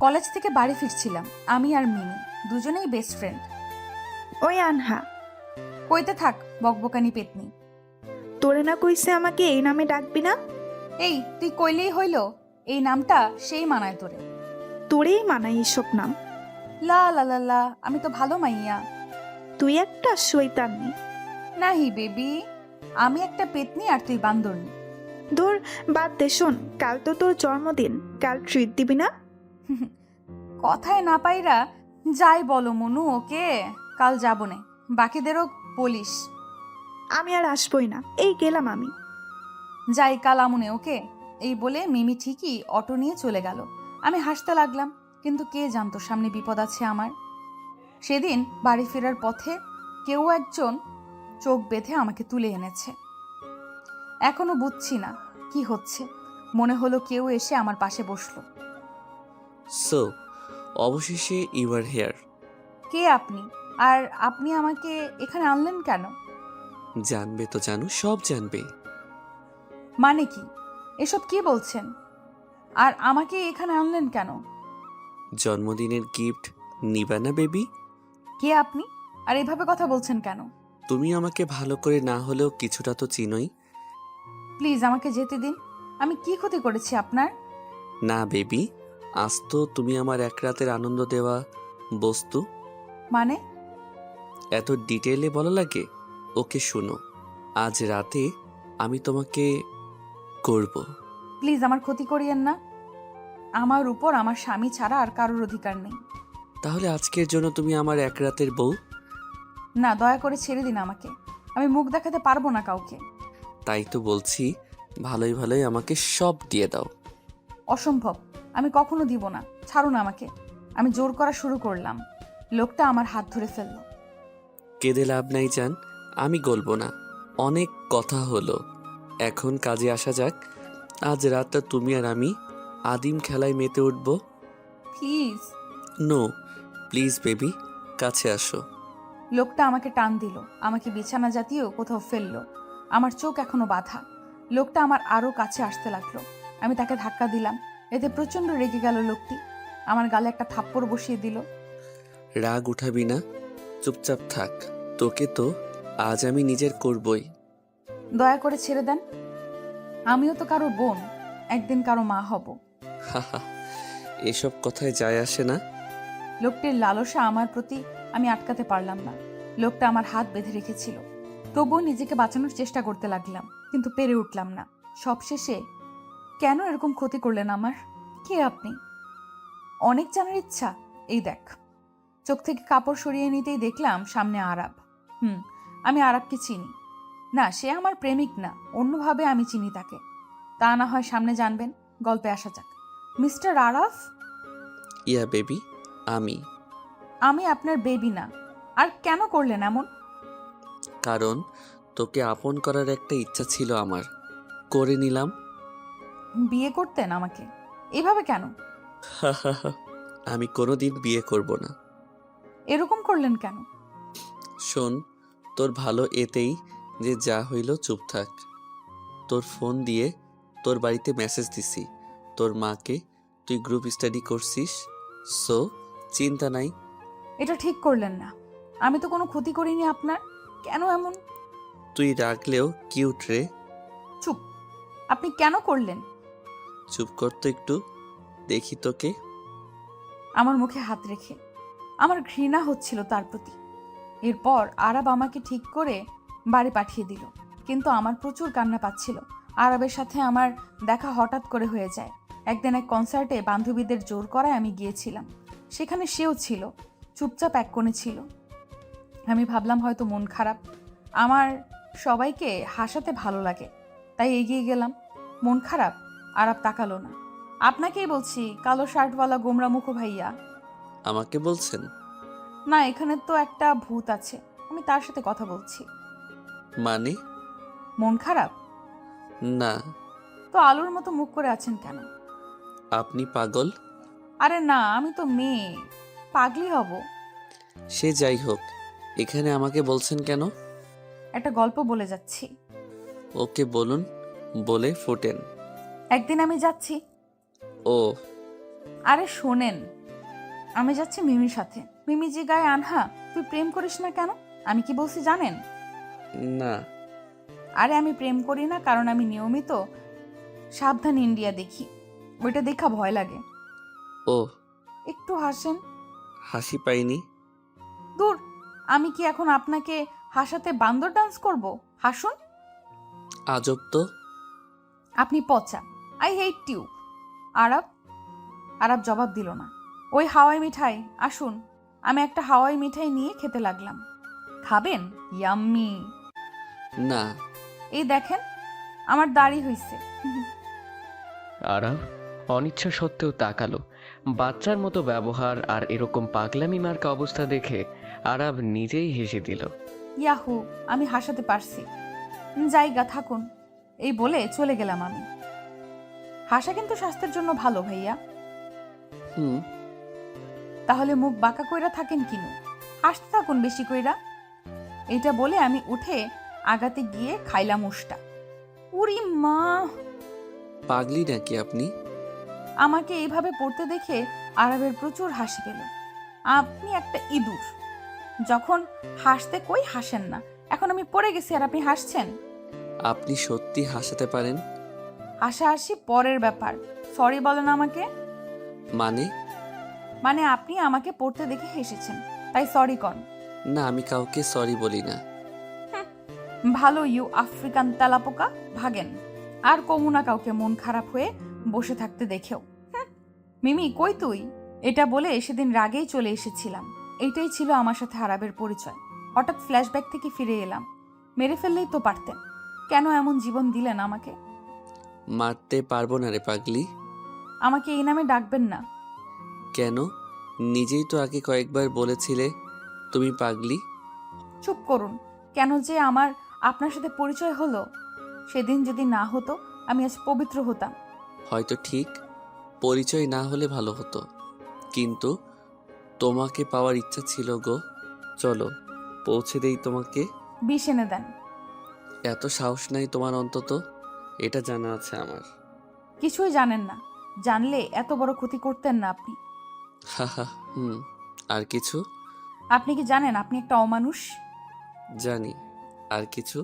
College থেকে বাড়ি ফিরছিলাম, আমি আর মিমি দুজনেই বেস্ট ফ্রেন্ড। ওই আনহা, কইতে থাক বকবকানি পেতনি। তোরে না কইছে আমাকে এই নামে ডাকবি না? এই তুই কইলেই হইল, এই নামটা সেই মানায় তোরে। তোরেই মানাই এসব নাম। লা লা লা লা, আমি তো ভালো মাইয়া। তুই একটা শয়তানি। নাহি বেবি, আমি একটা পেতনি আর তুই বান্দরনি। ধুর, বাদ দে। শোন, কাল তো তোর জন্মদিন, কাল ট্রিট দিবি না? কথায় না পাইরা যাই বলো মনু, ওকে কাল যাবনে, বাকিদেরও বলিস। আমি আর আসবই না, এই গেলাম আমি। যাই কাল আমুনে, ওকে। এই বলে মিমি ঠিকই অটো নিয়ে চলে গেল। আমি হাসতে লাগলাম, কিন্তু কে জানতো সামনে বিপদ আছে আমার। সেদিন বাড়ি ফেরার পথে কেউ একজন চোখ বেঁধে আমাকে তুলে এনেছে। এখনো বুঝছি না কি হচ্ছে। মনে হলো কেউ এসে আমার পাশে বসলো। সো অবশেষে ইউ আর হেয়ার। কে আপনি? আর আপনি আমাকে এখানে আনলেন কেন? জানবে তো জানো, সব জানবে। মানে কি এসব কি বলছেন? আর আমাকে এখানে আনলেন কেন? জন্মদিনের গিফট নিবা না বেবি? কে আপনি? আর এভাবে কথা বলছেন কেন? তুমি আমাকে ভালো করে না হলেও কিছুটা তো চিনোই। প্লিজ আমাকে যেতে দিন। আমি কি ক্ষতি করেছি আপনার? না বেবি, আজ তো তুমি আমার এক রাতের আনন্দ দেওয়া বস্তু। মানে? এত ডিটেইলে বলা লাগে? ওকে শোনো, আজ রাতে আমি তোমাকে করব। প্লিজ আমার ক্ষতি করিয়েন না। আমার উপর আমার স্বামী ছাড়া আর কারোর অধিকার নেই। তাহলে আজকের জন্য তুমি আমার এক রাতের বউ। না, দয়া করে ছেড়ে দিন আমাকে। আমি মুখ দেখাতে পারবো না কাউকে। তাই তো বলছি, ভালোই ভালোই আমাকে সব দিয়ে দাও। অসম্ভব, আমি কখনো দিব না। ছাড়ুন আমাকে। আমি জোর করা শুরু করলাম। লোকটা আমার হাত ধরে ফেলল। কেঁদে লাভ নাই জান, আমি গলবো না। অনেক কথা হলো, এখন কাজে আসা যাক। আজ রাতটা তুমি আর আমি আদিম খেলায় মেতে উঠব। প্লিজ। নো, প্লিজ বেবি, কাছে আসো। লোকটা আমাকে টান দিল, আমাকে বিছানা জাতীয় কোথাও ফেললো। আমার চোখ এখনো বাঁধা। লোকটা আমার আরো কাছে আসতে লাগলো। আমি তাকে ধাক্কা দিলাম। এতে প্রচন্ড রেগে গেল লোকটি। আমার গালে একটা থাপ্পড় বসিয়ে দিল। রাগ উঠাবি না, চুপচাপ থাক। তোকে তো আজ আমি নিজের করবই। দয়া করে ছেড়ে দেন। আমিও তো কারো বোন, একদিন কারো মা হব। হাহা, এসব কথায় যায় আসে না। লোকটির লালসা আমার প্রতি আমি আটকাতে পারলাম না। লোকটা আমার হাত বেঁধে রেখেছিল। তবুও নিজেকে বাঁচানোর চেষ্টা করতে লাগলাম, কিন্তু পেরে উঠলাম না। সবশেষে কেন এরকম ক্ষতি করলেন আমার? কে আপনি? অনেক জানার ইচ্ছা। এই দেখ। চোখ থেকে কাপড় সরিয়ে নিতেই দেখলাম সামনে আরাব। আমি আরাবকে চিনি না। সে আমার প্রেমিক না, অন্যভাবে আমি চিনি তাকে। তা না হয় সামনে জানবেন। গল্পে আসা যাক। মিস্টার আরাফ। ইয়া বেবি, আমি। আমি আপনার বেবি না। আর কেন করলেন এমন? কারণ তোকে আপন করার একটা ইচ্ছা ছিল আমার, করে নিলাম। বিয়ে করতেন আমাকে? এভাবে কেন? আমি কোনোদিন বিয়ে করব না। এরকম করলেন কেন? শোন, তোর ভালো এতেই যে যা হইল চুপ থাক। তোর ফোন দিয়ে তোর বাড়িতে মেসেজ দিছি, তোর মাকে। তুই গ্রুপ স্টাডি করছিস, সো চিন্তা নাই। এটা ঠিক করলেন না। আমি তো কোনো ক্ষতি করিনি আপনার। কেন এমন? তুই রাখলেও কিউট রে। চুপ। আপনি কেন করলেন? চুপ কর তো একটু, দেখি তোকে। আমার মুখে হাত রেখে। আমার ঘৃণা হচ্ছিল তার প্রতি। এরপর আরব আমাকে ঠিক করে বাড়ি পাঠিয়ে দিল। কিন্তু আমার প্রচুর কান্না পাচ্ছিল। আরবের সাথে আমার দেখা হঠাৎ করে হয়ে যায়। একদিন এক কনসার্টে বান্ধবীদের জোর করায় আমি গিয়েছিলাম। সেখানে সেও ছিল, চুপচাপ এক কোণে ছিল। আমি ভাবলাম হয়তো মন খারাপ, আমার সবাইকে হাসাতে ভালো লাগে, তাই এগিয়ে গেলাম। মন খারাপ? আরব তাকালো না। আপনাকেই বলছি, কালো শার্টওয়ালা গোমরা মুখো ভাইয়া। আমাকে বলছেন? না, এখানে তো একটা ভূত আছে, আমি তার সাথে কথা বলছি। মানে? মন খারাপ? না। তো আলুর মতো মুখ করে আছেন কেন? আপনি পাগল? আরে না, আমি তো মেয়ে, পাগলি হব? সে যাই হোক, এখানে আমাকে বলছেন কেন? একটা গল্প বলে যাচ্ছি। ওকে বলুন, বলে ফোটেন। একদিন আমি যাচ্ছি, ও আরে শোনেন, আমি যাচ্ছি মিমির সাথে। মিমি যে গায়ে আনহা, তুই প্রেম করিস না কেন? আমি কি বলছি জানেন? না। আরে আমি প্রেম করি না, কারণ আমি নিয়মিত সাবধান ইন্ডিয়া দেখি, ওইটা দেখা ভয় লাগে। ও একটু হাসেন। হাসি পাইনি। দূর, আমি কি এখন আপনাকে হাসাতে বান্দর ডান্স করব? হাসুন। আজব তো। আপনি পচা। I hate you. আরব আরব জবাব দিল না। ওই হাওয়াই মিঠাই, আসুন। আমি একটা হাওয়াই মিঠাই নিয়ে খেতে লাগলাম। খাবেন? ইয়াম্মি। না। এই দেখেন, আমার দাড়ি হইছে। আরাব অনিচ্ছা সত্ত্বেও তাকালো। বাচ্চার মতো ব্যবহার আর এরকম পাগলামি মার্কা অবস্থা দেখে আরাব নিজেই হেসে দিল। ইয়াহু, আমি হাসাতে পারছি। জায়গা থাকুন, এই বলে চলে গেলাম আমি। হাসা কিন্তু স্বাস্থ্যের জন্য ভালো ভাইয়া। হুম। তাহলে মুখ বাঁকা কইরা থাকেন কিনু? হাসতে থাকুন বেশি কইরা। এটা বলে আমি উঠে আগাতে গিয়ে খাইলাম উষ্টা। উরি মা! পাগলি নাকি আপনি? আমাকে এইভাবে পড়তে দেখে আরবের প্রচুর হাসি পেল। আপনি একটা ইঁদুর। যখন হাসতে কই হাসেন না, এখন আমি পড়ে গেছি আর আপনি হাসছেন। আপনি সত্যি হাসাতে পারেন? হাসাহাসি পরের ব্যাপার। সরি বলেন আমাকে। মানে আপনি আমাকে পড়তে দেখে হেসেছেন, তাই সরি কন। না, আমি কাউকে সরি বলি না। ভালো ইউ আফ্রিকান তেলাপোকা, ভাগেন। আর কমু না কাউকে মন খারাপ হয়ে বসে থাকতে দেখেও। মিমি কই তুই? এটা বলে সেদিন রাগেই চলে এসেছিলাম। এইটাই ছিল আমার সাথে আরবের পরিচয়। হঠাৎ ফ্ল্যাশব্যাক থেকে ফিরে এলাম। মেরে ফেললেই তো পারতেন, কেন এমন জীবন দিলেন আমাকে? মারতে পারবো না রে পাগলি। আমাকে এই নামে ডাকবেন না। কেন? নিজেই তো আগে কয়েকবার বলেছিলে তুমি পাগলি। চুপ করুন। কেন যে আমার আপনার সাথে পরিচয় হলো, সেদিন যদি না হতো আমি আজ পবিত্র হতাম। হয়তো ঠিক, পরিচয় না হলে ভালো হতো, কিন্তু তোমাকে পাওয়ার ইচ্ছা ছিল গো। চলো পৌঁছে দেই তোমাকে। বিষ এনে দেন। এত সাহস নাই তোমার অন্তত, এটা জানা আছে আমার। কিছুই জানেন না, জানলে এত বড় ক্ষতি করতেন না আপনি। হাহা। হুম। আর কিছু? আপনি কি জানেন আপনি একটা অমানুষ? জানি। আর কিছু?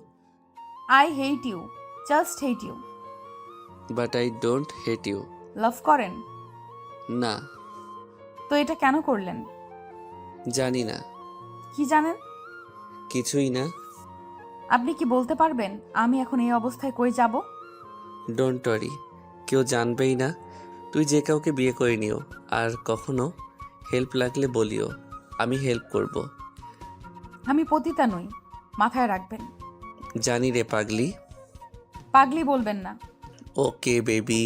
I hate you, just hate you. But I don't hate you. Love করেন? না। তো এটা কেন করলেন? জানি না। কি জানেন? কিছুই না। আপনি কি বলতে পারবেন আমি এখন এই অবস্থায় কই যাব? ডোন্ট ওয়ারি, কেউ জানবেই না। তুই যে কাউকে বিয়ে করে নিও, আর কখনো হেল্প লাগলে বলিও, আমি হেল্প করব। আমি পতিতা নই, মাথায় রাখবেন। জানি রে পাগলি। পাগলি বলবেন না। Okay baby.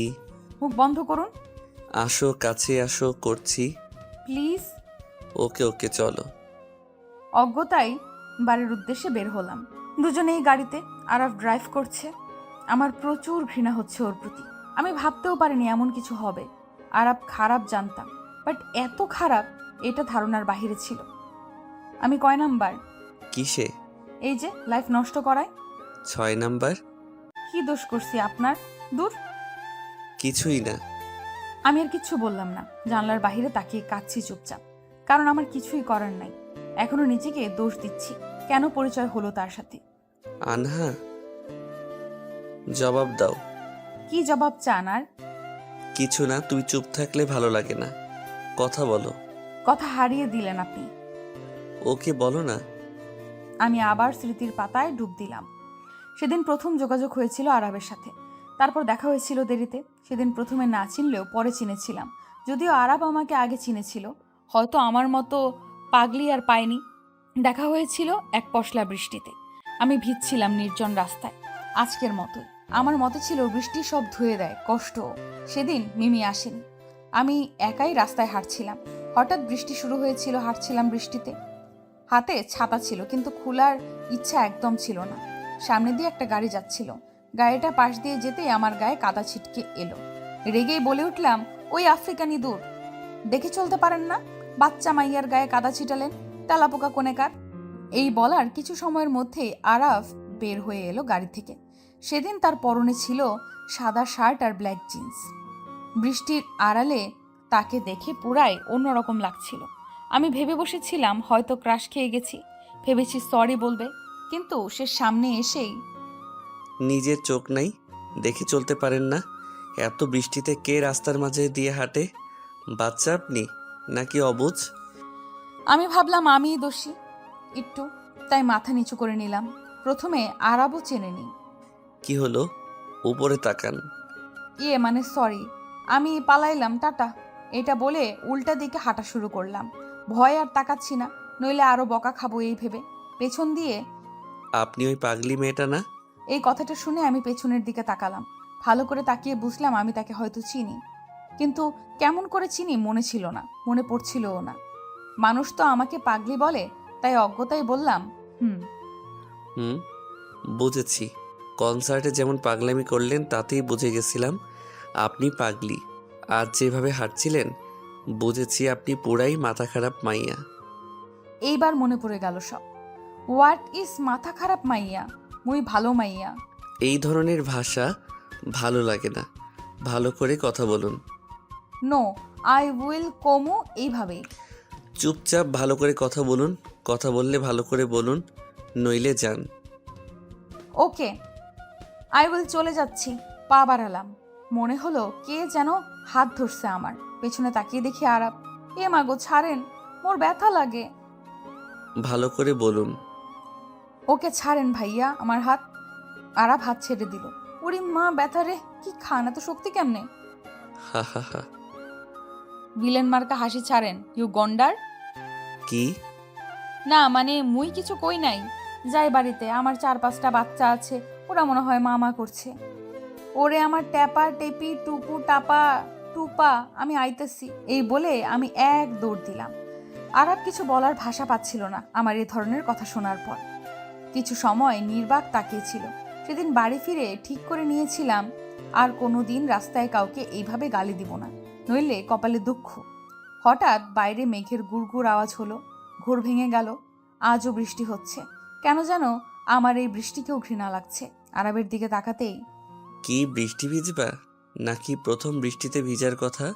মুখ বন্ধ করুন আসো, কাছে আসো, করছি। প্লিজ। ওকে ওকে, চলো। অজ্ঞতায় বাড়ির উদ্দেশ্যে বের হলাম। দুজনেই গাড়িতে, আরব ড্রাইভ করছে। আমার প্রচুর ঘৃণা হচ্ছে ওর প্রতি। আমি ভাবতেও পারিনি এমন কিছু হবে। আরব খারাপ জানতাম, বাট এত খারাপ এটা ধারণার বাহিরে ছিল। আমি কয় নাম্বার? কিসে? এই যে লাইফ নষ্ট করায়। 6 নাম্বার। কি দোষ করছি আপনার? দূর। কিছুই না। আমি আর কিচ্ছু বললাম না, জানলার বাহিরে তাকিয়ে কাঁদছি চুপচাপ। কারণ আমার কিছুই করার নাই। এখনো নিজেকে দোষ দিচ্ছি, কেন পরিচয় হলো তার সাথে। আনহা, জবাব দাও। কি জবাব চান আর? কিছু না, তুমি চুপ থাকলে ভালো লাগে না, কথা বলো। কথা হারিয়ে দিলেন আপনি। ওকে বলো না। আমি আবার স্মৃতির পাতায় ডুব দিলাম। সেদিন প্রথম যোগাযোগ হয়েছিল আরবের সাথে, তারপর দেখা হয়েছিল দেরিতে। সেদিন প্রথমে না চিনলেও পরে চিনেছিলাম। যদিও আরব আমাকে আগে চিনেছিল, হয়তো আমার মতো পাগলি আর পায়নি। দেখা হয়েছিল এক পশলা বৃষ্টিতে। আমি ভিজছিলাম নির্জন রাস্তায়, আজকের মতোই। আমার মতে ছিল বৃষ্টি সব ধুয়ে দেয় কষ্ট। সেদিন মিমি আসেনি, আমি একাই রাস্তায় হাঁটছিলাম। হঠাৎ বৃষ্টি শুরু হয়েছিল, হাঁটছিলাম বৃষ্টিতে। হাতে ছাতা ছিল, কিন্তু খোলার ইচ্ছা একদম ছিল না। সামনে দিয়ে একটা গাড়ি যাচ্ছিল, গাড়িটা পাশ দিয়ে যেতেই আমার গায়ে কাদা ছিটকে এলো। রেগেই বলে উঠলাম, ওই আফ্রিকান ইঁদুর, দেখে চলতে পারেন না? বাচ্চা মাইয়ার গায়ে কাদা ছিটালেন, তেলাপোকা কোনেকার। এই বলার কিছু সময়ের মধ্যেই আরাফ বের হয়ে এলো গাড়ি থেকে। সেদিন তার পরনে ছিল সাদা শার্ট আর ব্ল্যাক জিন্স। বৃষ্টির আড়ালে তাকে দেখে পুরাই অন্যরকম লাগছিল। আমি ভেবে বসেছিলাম হয়তো ক্রাশ খেয়ে গেছি, ভেবেছি সরি বলবে, কিন্তু সে সামনে এসেই নিজের চোখ নাই, দেখে চলতে পারেন না? এত বৃষ্টিতে কে রাস্তার মাঝে দিয়ে হাঁটে? বাচ্চা আপনি নাকি অবুঝ? আমি ভাবলাম আমিই দোষী একটু, তাই মাথা নিচু করে নিলাম। প্রথমে আরাবও চেনে নি। কি হলো? উপরে তাকান। মানে সরি, আমি পালাইলাম, টাটা। এটা বলে উল্টা দিকে হাঁটা শুরু করলাম। ভয় আর তাকাচ্ছি না, নইলে আরো বকা খাবো এই ভেবে। পেছন দিয়ে আপনি ওই পাগলি মেয়েটা না? এই কথাটা শুনে আমি পেছনের দিকে তাকালাম। ভালো করে তাকিয়ে বুঝলাম আমি তাকে হয়তো চিনি, কিন্তু কেমন করে চিনি মনে ছিল না, মনে পড়ছিলও না। মানুষ তো আমাকে পাগলি বলে, তাই অজ্ঞতায় বললাম হুম। হুম, বুঝেছি। কনসার্টে যেমন পাগলামি করলেন তাতেই বুঝে গেছিলাম আপনি পাগলি। আজ যেভাবে হাঁটছিলেন বুঝেছি আপনি পুরাই মাথা খারাপ মাইয়া। এইবার মনে পড়ে গেল সব। হোয়াট ইজ মাথা খারাপ মাইয়া? মুই ভালো মাইয়া। এই ধরনের ভাষা ভালো লাগে না, ভালো করে কথা বলুন। নো, আই উইল কমু এইভাবেই। চুপচাপ ভালো করে কথা বলুন, কথা বললে ভালো করে বলুন, নইলে যান। ওকে, আই উইল চলে যাচ্ছি। পা বাড়ালাম, মনে হলো কে যেন হাত ধরছে আমার। পেছনে তাকিয়ে দেখি আরাপ। এ মাগো ছাড়েন, মোর ব্যথা লাগে। ভালো করে বলুন। ওকে ছাড়েন ভাইয়া আমার হাত। আরাপ হাত ছেড়ে দিল। ওরে মা, ব্যথা রে, কি খান এত শক্তি কেমনে? হা হা হা। ভিলেন মার্কা হাসি ছাড়েন, ইউ গন্ডার। কি? না মানে মুই কিছু কই নাই। যাই বাড়িতে, আমার 4-5টা বাচ্চা আছে, ওরা মনে হয় মামা করছে। ওরে আমার ট্যাপা টেপি টুপু টাপা টুপা, আমি আইতেছি। এই বলে আমি এক দৌড় দিলাম। আরাপ কিছু বলার ভাষা পাচ্ছিল না আমার এ ধরনের কথা শোনার পর। কিছু সময় নির্বাক তাকিয়েছিল। সেদিন বাড়ি ফিরে ঠিক করে নিয়েছিলাম আর কোনো দিন রাস্তায় কাউকে এইভাবে গালি দিব না, নইলে কপালে দুঃখ। হঠাৎ বাইরে মেঘের গুড়গুড় আওয়াজ হলো। ঘোর ভেঙে গেল। আজও বৃষ্টি হচ্ছে। কেন যেন আমার এই বৃষ্টিকেও ঘৃণা লাগছে। আরাবের দিকে তাকাতেই কি বৃষ্টি ভিজবা? নাকি প্রথম বৃষ্টিতে ভিজার কথা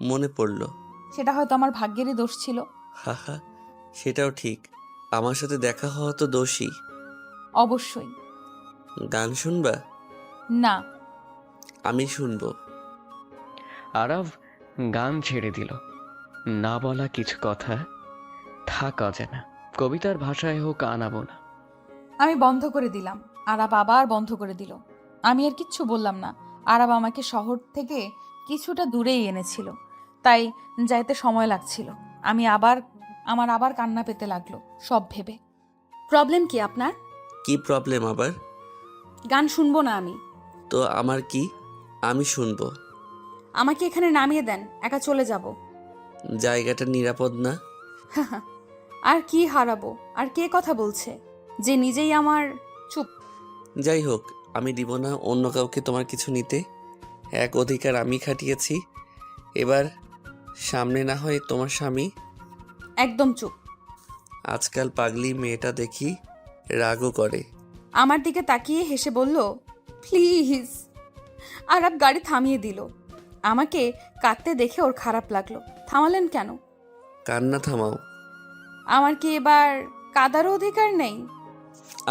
মনে পড়ল? সেটা হয়তো আমার ভাগ্যেরই দোষ ছিল। হা হা, সেটাও ঠিক। আমার সাথে দেখা হওয়া তো দোষী। অবশ্যই। গান শুনবা? না। আমি শুনবো। আরাব গান ছেড়ে দিল। না বলা কিছু কথা থাক অজানা। কবিতার ভাষায় হোক আনাবো না। আমি বন্ধ করে দিলাম। আরাব আবার বন্ধ করে দিল। আমি আর কিচ্ছু বললাম না। আরাব আমাকে শহর থেকে কিছুটা দূরেই এনেছিল, তাই যাইতে সময় লাগছিল। আমার আবার কান্না পেতে লাগলো সব ভেবে। প্রবলেম কি আপনার? কি প্রবলেম আবার? গান শুনবো না আমি। তো আমার কি? আমি শুনবো। আমাকে এখানে নামিয়ে দেন, একা চলে যাব। জায়গাটা নিরাপদ না? আর কি হারাবো? আর কে কথা বলছে যে নিজেই আমার? চুপ। যাই হোক, আমি দিব না অন্য কাউকে তোমার কিছু নিতে। এক অধিকার আমি খাটিয়েছি, এবার সামনে না হয় তোমার স্বামী। একদম চুপ। আজকাল পাগলি মেয়েটা দেখি রাগও করে। আমার দিকে তাকিয়ে হেসে বলল, প্লিজ। আরাব গাড়ি থামিয়ে দিল। আমাকে কাঁদতে দেখে ওর খারাপ লাগলো। থামালেন কেন? কান্না থামাও। আমার কি এবার কাদারও অধিকার নেই?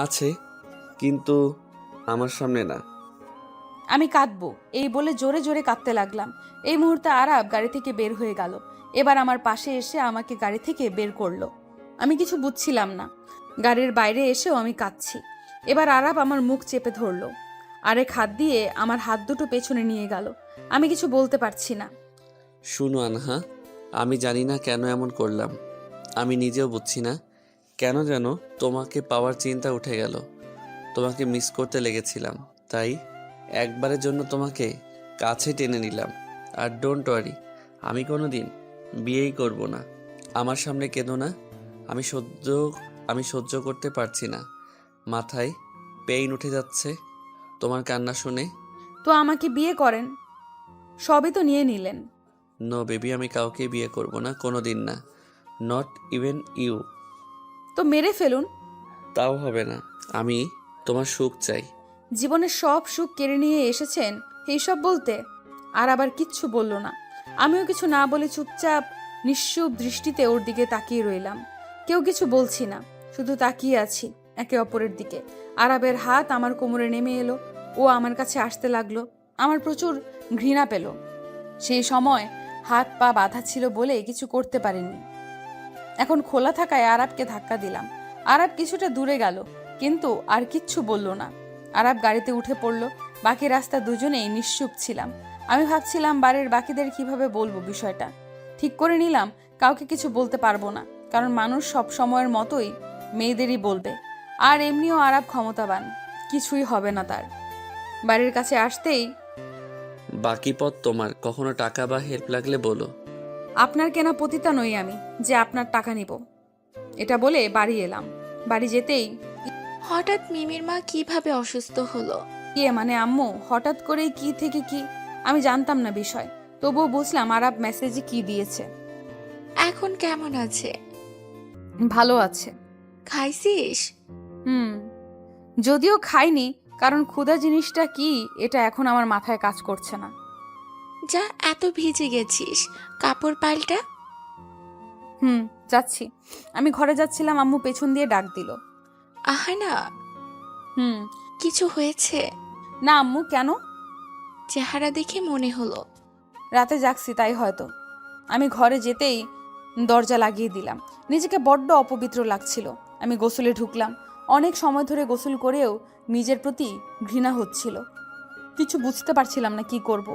আছে, কিন্তু আমার সামনে না। আমি কাঁদবো, এই বলে জোরে জোরে কাঁদতে লাগলাম। এই মুহূর্তে আরাব গাড়ি থেকে বের হয়ে গেল। এবার আমার পাশে এসে আমাকে গাড়ি থেকে বের করলো। আমি কিছু বুঝছিলাম না। গাড়ির বাইরে এসেও আমি কাঁদছি। এবার আরাব আমার মুখ চেপে ধরলো। আরেক হাত দিয়ে আমার হাত দুটো পেছনে নিয়ে গেল। আমি কিছু বলতে পারছি না। শুনো আনহা, আমি জানি না কেন এমন করলাম। আমি নিজেও বুঝছি না কেন যেন তোমাকে পাওয়ার চিন্তা উঠে গেল। তোমাকে মিস করতে লেগেছিলাম, তাই একবারের জন্য তোমাকে কাছে টেনে নিলাম। আর ডোন্ট ওয়ারি, আমি কোনো দিন বিয়েই করব না। আমার সামনে কেঁদো না। আমি সহ্য করতে পারছি না। মাথায় পেইন উঠে যাচ্ছে তোমার কান্না শুনে। তো আমাকে বিয়ে করেন, সবই তো নিয়ে নিলেন। নো বেবি, আমি কাউকে বিয়ে করব না, কোনো দিন না। Not even you. তো মেরে ফেলুন। তাও হবে না। আমি তোমার সুখ চাই। জীবনের সব সুখ কেড়ে নিয়ে এসেছেন এইসব বলতে? আর আবার কিচ্ছু বলল না। আমিও কিছু না বলে চুপচাপ নিশ্চুপ দৃষ্টিতে ওর দিকে তাকিয়ে রইলাম। কেউ কিছু বলছি না, শুধু তাকিয়ে আছি একে অপরের দিকে। আরাবের হাত আমার কোমরে নেমে এলো, ও আমার কাছে আসতে লাগলো। আমার প্রচুর ঘৃণা পেল। সেই সময় হাত পা বাঁধা ছিল বলে কিছু করতে পারিনি। এখন খোলা থাকায় আরাবকে ধাক্কা দিলাম। আরাব কিছুটা দূরে গেল, কিন্তু আর কিচ্ছু বলল না। আরাব গাড়িতে উঠে পড়ল। বাকি রাস্তা দুজনেই নিশ্চুপ ছিলাম। আমি ভাবছিলাম বাড়ির বাকিদের কিভাবে বলবো বিষয়টা। ঠিক করে নিলাম কাউকে কিছু বলতে পারবো না, কারণ মানুষ সব সময়ের মতোই মেয়েদেরই বলবে। আর এমনিও আরাব ক্ষমতাবান, কিছুই হবে না তার। বাড়ির কাছে আসতেই, বাকি পথ তোমার, কখনো টাকা বা হেল্প লাগলে বলো। আপনার কেনা পতিতা নই আমি যে আপনার টাকা নিব। এটা বলে বাড়ি এলাম। বাড়ি যেতেই, হঠাৎ মিমির মা কিভাবে অসুস্থ হলো? মানে আম্মু হঠাৎ করেই কি থেকে কি, আমি জানতাম না বিষয়। তবুও বুঝলাম আরাব মেসেজে কি দিয়েছে। এখন কেমন আছে? ভালো আছে। খাইছিস? যদিও খাইনি, কারণ ক্ষুধা জিনিসটা কি এটা এখন আমার মাথায় কাজ করছে না। যা, এত ভিজে গেছিস, কাপড় পাল্টা। যাচ্ছি। আমি ঘরে যাচ্ছিলাম, আম্মু পেছন দিয়ে ডাক দিল। আহানা, হুম। কিছু হয়েছে? না আম্মু, কেন? চেহারা দেখে মনে হলো। রাতে জাগছি তাই হয়তো। আমি ঘরে যেতেই দরজা লাগিয়ে দিলাম। নিজেকে বড্ড অপবিত্র লাগছিল। আমি গোসলে ঢুকলাম। অনেক সময় ধরে গোসল করেও নিজের প্রতি ঘৃণা হচ্ছিল। কিছু বুঝতে পারছিলাম না কি করব।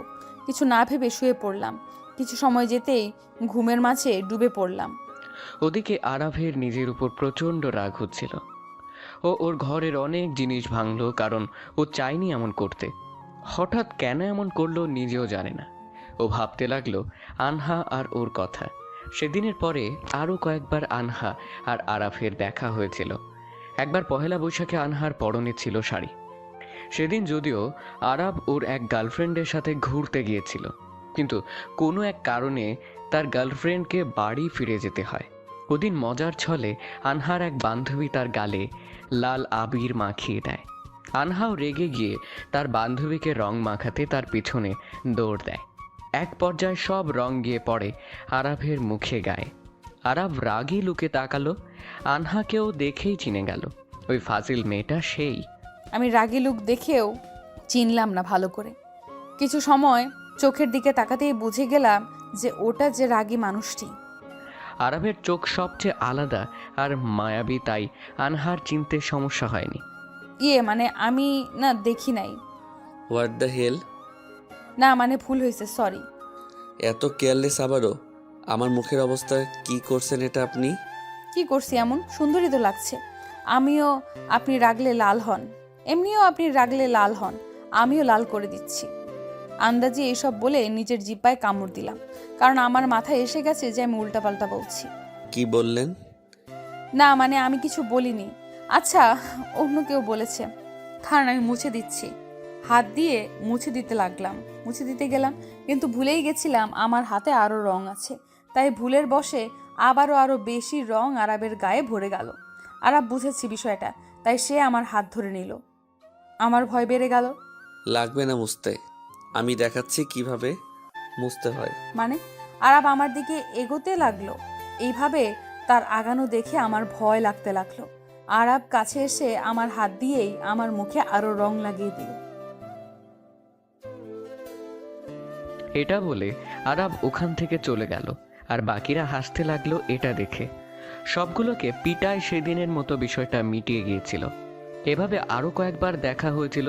কিছু না ভেবে শুয়ে পড়লাম। কিছু সময় যেতেই ঘুমের মাঝে ডুবে পড়লাম। ওদিকে আরাফের নিজের উপর প্রচণ্ড রাগ হচ্ছিল। ও ওর ঘরের অনেক জিনিস ভাঙলো, কারণ ও চায়নি এমন করতে। হঠাৎ কেন এমন করলো নিজেও জানে না। ও ভাবতে লাগলো আনহা আর ওর কথা। সেদিনের পরে আরও কয়েকবার আনহা আর আরাফের দেখা হয়েছিল। একবার পহেলা বৈশাখে আনহার পরনে ছিল শাড়ি। সেদিন যদিও আরাব ওর এক গার্লফ্রেন্ডের সাথে ঘুরতে গিয়েছিল, কিন্তু কোনো এক কারণে তার গার্লফ্রেন্ডকে বাড়ি ফিরে যেতে হয়। ওদিন মজার ছলে আনহার এক বান্ধবী তার গালে লাল আবির মাখিয়ে দেয়। আনহাও রেগে গিয়ে তার বান্ধবীকে রং মাখাতে তার পিছনে দৌড় দেয়। এক পর্যায়ে সব রং গিয়ে পড়ে আরাফের মুখে গায়ে। আরাব রাগী লুকে তাকালো। আনহাকেও দেখেই চিনে গেল, ওই ফাজিল মেয়েটা সেই। আমি রাগী লুক দেখেও চিনলাম না ভালো করে। কিছু সময় চোখের দিকে তাকাতেই বুঝে গেলাম যে ওটা যে রাগী মানুষটি। আরাবের চোখ সবচেয়ে আলাদা আর মায়াবী, তাই আনহার চিনতে সমস্যা হয়নি। মানে আমি না দেখি নাই। What the hell? না মানে ভুল হয়েছে, সরি। এত কেয়ারলেস আবারও? আমার মুখের অবস্থা কি করছেন এটা আপনি? কি করছি এমন? সুন্দরী তো লাগছে। আমিও, আপনি রাগলে লাল হন। এমনিও আপনি রাগলে লাল হন, আমিও লাল করে দিচ্ছি। আন্দাজি এইসব বলে নিজের জিব্বায় কামড় দিলাম, কারণ আমার মাথায় এসে গেছে যে আমি উল্টাপাল্টা বলছি। কি বললেন? না মানে আমি কিছু বলিনি। আচ্ছা, অন্য কেউ বলেছে। কারণ আমি মুছে দিচ্ছি। হাত দিয়ে মুছে দিতে গেলাম, কিন্তু ভুলেই গেছিলাম আমার হাতে আরও রং আছে। তাই ভুলের বশে আরও বেশি রং আরাবের গায়ে ভরে গেল। আরাব বুঝেছি বিষয়টা, তাই সে আমার হাত ধরে নিল। আমার ভয় বেড়ে গেল। লাগবে না মুছতে, আমি দেখাচ্ছি কিভাবে মুছতে হয়। মানে? আরাব আমার দিকে এগোতে লাগলো। এইভাবে তার আগানো দেখে আমার ভয় লাগতে লাগলো। আরাব কাছে এসে আমার হাত দিয়েই আমার মুখে আরো রং লাগিয়ে দিল। এটা বলে আরাব ওখান থেকে চলে গেল, আর বাকিরা হাসতে লাগলো এটা দেখে। সবগুলোকে পিটায় সেদিনের মতো বিষয়টা মিটিয়ে গিয়েছিল। এভাবে আরও কয়েকবার দেখা হয়েছিল,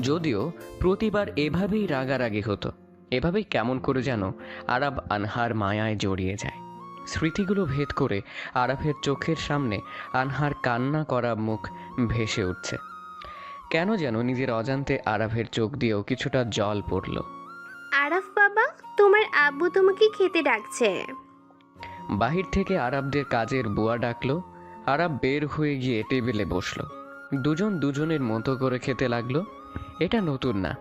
যদিও প্রতিবার এভাবেই রাগারাগি হতো। এভাবেই কেমন করে যেন আরাব আনহার মায়ায় জড়িয়ে যায়। স্মৃতিগুলো ভেদ করে আরাফের চোখের সামনে আনহার কান্না করা মুখ ভেসে উঠছে। কেন যেন নিজের অজান্তে আরাফের চোখ দিয়েও কিছুটা জল পড়ল। আরাফ বাবা, তোমার আব্বু তোমাকে খেতে ডাকছে। বাহির থেকে আরাবদের কাজের বুয়া ডাকলো। আরাব বের হয়ে গিয়ে টেবিলে বসলো। দুজন দুজনের মতো করে খেতে লাগলো। এটা নতুন না,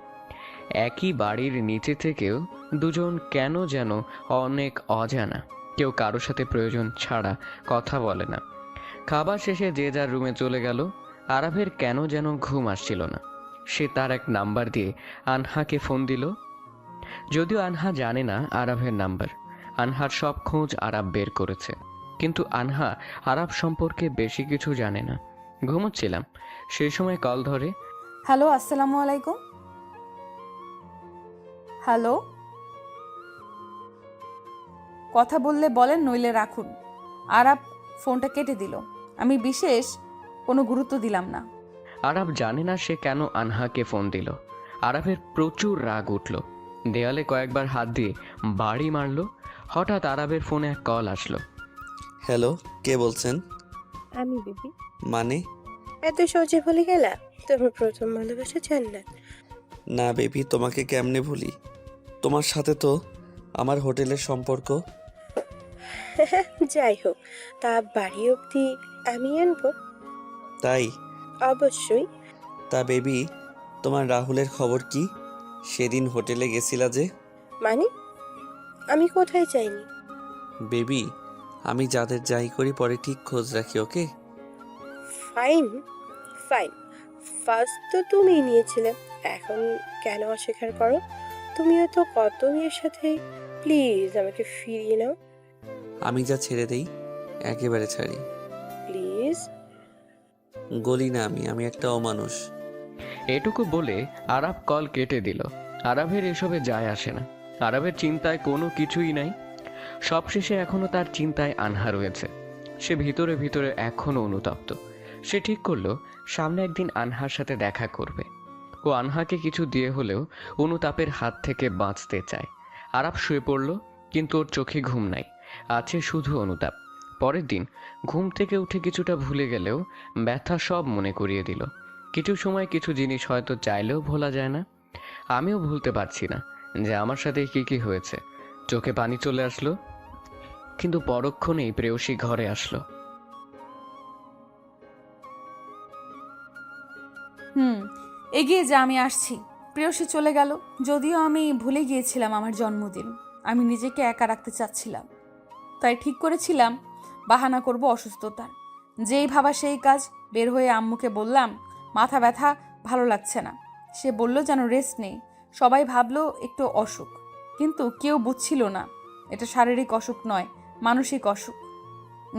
একই বাড়ির নিচে থেকেও দুজন কেন যেন অনেক অজানা। কেউ কারোর সাথে প্রয়োজন ছাড়া কথা বলে না। খাবার শেষে যে যার রুমে চলে গেল। আরাফের কেন যেন ঘুম আসছিল না। সে তার এক নাম্বার দিয়ে আনহাকে ফোন দিল। যদিও আনহা জানে না আরাফের নাম্বার। আনহার সব খোঁজ আরাফ বের করেছে, কিন্তু আনহা আরাফ সম্পর্কে বেশি কিছু জানে না। ঘুমোচ্ছিলাম, সেই সময় কল ধরে। হ্যালো, আসসালামু আলাইকুম। হ্যালো, কথা বললে বলেন, নইলে রাখুন। আরাপ ফোনটা কেটে দিল। আমি বিশেষ কোনো গুরুত্ব দিলাম না। আরাফ জানে না সে কেন আনহাকে ফোন দিল। আরাফের প্রচুর রাগ উঠল, দেয়ালে কয়েকবার হাত দিয়ে বাড়ি মারল। হঠাৎ আরাফের ফোনে এক কল আসলো। হ্যালো, কে বলছেন? আমি বেবি। মানে? এত সহজে ভুলে গেলা তোমার প্রথম ভালোবাসা জান্নাত? না বেবি, তোমাকে কেমনে ভুলি? তোমার সাথে তো আমার হোটেলের সম্পর্ক। যাই হোক, তা বাড়ি অবধি আমি আনবো? তাই? অবশ্যই। তা বেবি, তোমার রাহুলের খবর কি? সেদিন হোটেলে গেছিলা যে? মানে আমি কোথায় যাইনি? বেবি, আমি যাদের যাই করি পরে ঠিক খোঁজ রাখি, ওকে? ফাইন ফাইন, ফার্স্ট তো তুমিই নিয়েছিলে, এখন কেন অস্বীকার করো? তুমিও তো কত মেয়ের সাথে। প্লিজ আমাকে ফিরিয়ে নাও। আমি যা ছেড়ে দেই একেবারে ছাড়ি। প্লিজ। গলি না আমি একটা অমানুষ। এটুকু বলে আরাফ কল কেটে দিল। আরাফের এসবে যায় আসে না, আরাফের চিন্তায় কোনো কিছুই নাই। সবশেষে এখনো তার চিন্তায় আনহা রয়েছে। সে ভিতরে ভিতরে এখনো অনুতপ্ত। সে ঠিক করলো সামনে একদিন আনহার সাথে দেখা করবে। ও আনহাকে কিছু দিয়ে হলেও অনুতাপের হাত থেকে বাঁচতে চায়। আরাফ শুয়ে পড়ল, কিন্তু ওর চোখে ঘুম নাই, আছে শুধু অনুতাপ। পরের দিন ঘুম থেকে উঠে কিছুটা ভুলে গেলেও ব্যথা সব মনে করিয়ে দিল। কিছু সময় কিছু জিনিস হয়তো চাইলেও ভোলা যায় না। আমিও ভুলতে পারছি না যে আমার সাথে কি কি হয়েছে। চোখে পানি চলে আসলো, কিন্তু পরক্ষণেই প্রেয়সী ঘরে আসলো। এগিয়ে যা, আমি আসছি। প্রেয়সী চলে গেল। যদিও আমি ভুলে গিয়েছিলাম আমার জন্মদিন। আমি নিজেকে একা রাখতে চাচ্ছিলাম, তাই ঠিক করেছিলাম বাহানা করব অসুস্থতার। যেই ভাবা সেই কাজ। বের হয়ে আম্মুকে বললাম মাথা ব্যথা, ভালো লাগছে না। সে বলল যেন রেস্ট নেই। সবাই ভাবলো একটু অসুখ, কিন্তু কেউ বুঝছিল না এটা শারীরিক অসুখ নয়, মানসিক অসুখ।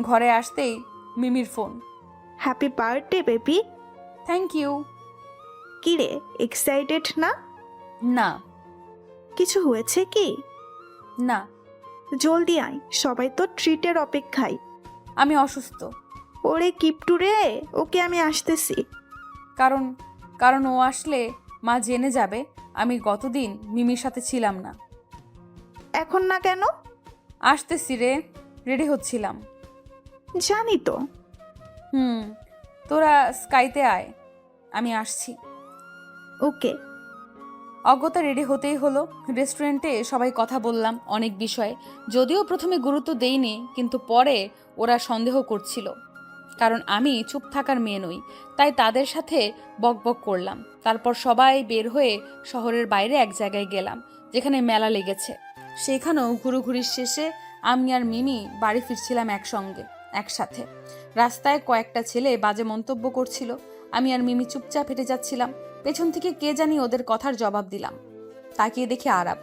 ঘরে আসতেই মিমির phone. Happy birthday baby. Thank you. কিরে, এক্সাইটেড না? না। কিছু হয়েছে কি? না, জলদি আয়, সবাই তো ট্রিটের অপেক্ষায়। আমি অসুস্থ। ওরে কিপটু রে, ওকে আমি আসতেছি। কারণ ও আসলে মা জেনে যাবে আমি গতদিন মিমির সাথে ছিলাম না। এখন না কেন? আসতেছি রে, রেডি হচ্ছিলাম। জানি তো। তোরা স্কাইতে আয়, আমি আসছি। ওকে। অজ্ঞতা রেডি হতেই হলো। রেস্টুরেন্টে সবাই কথা বললাম অনেক বিষয়ে। যদিও প্রথমে গুরুত্ব দেইনি, কিন্তু পরে ওরা সন্দেহ করছিল, কারণ আমি চুপ থাকার মেয়ে নই। তাই তাদের সাথে বকবক করলাম। তারপর সবাই বের হয়ে শহরের বাইরে এক জায়গায় গেলাম যেখানে মেলা লেগেছে। সেখানেও ঘুরোঘুরির শেষে আমি আর মিমি বাড়ি ফিরছিলাম একসাথে। রাস্তায় কয়েকটা ছেলে বাজে মন্তব্য করছিল। আমি আর মিমি চুপচাপ হেঁটে যাচ্ছিলাম। পেছন থেকে কে জানি ওদের কথার জবাব দিলাম। তাকিয়ে দেখি আরাপ।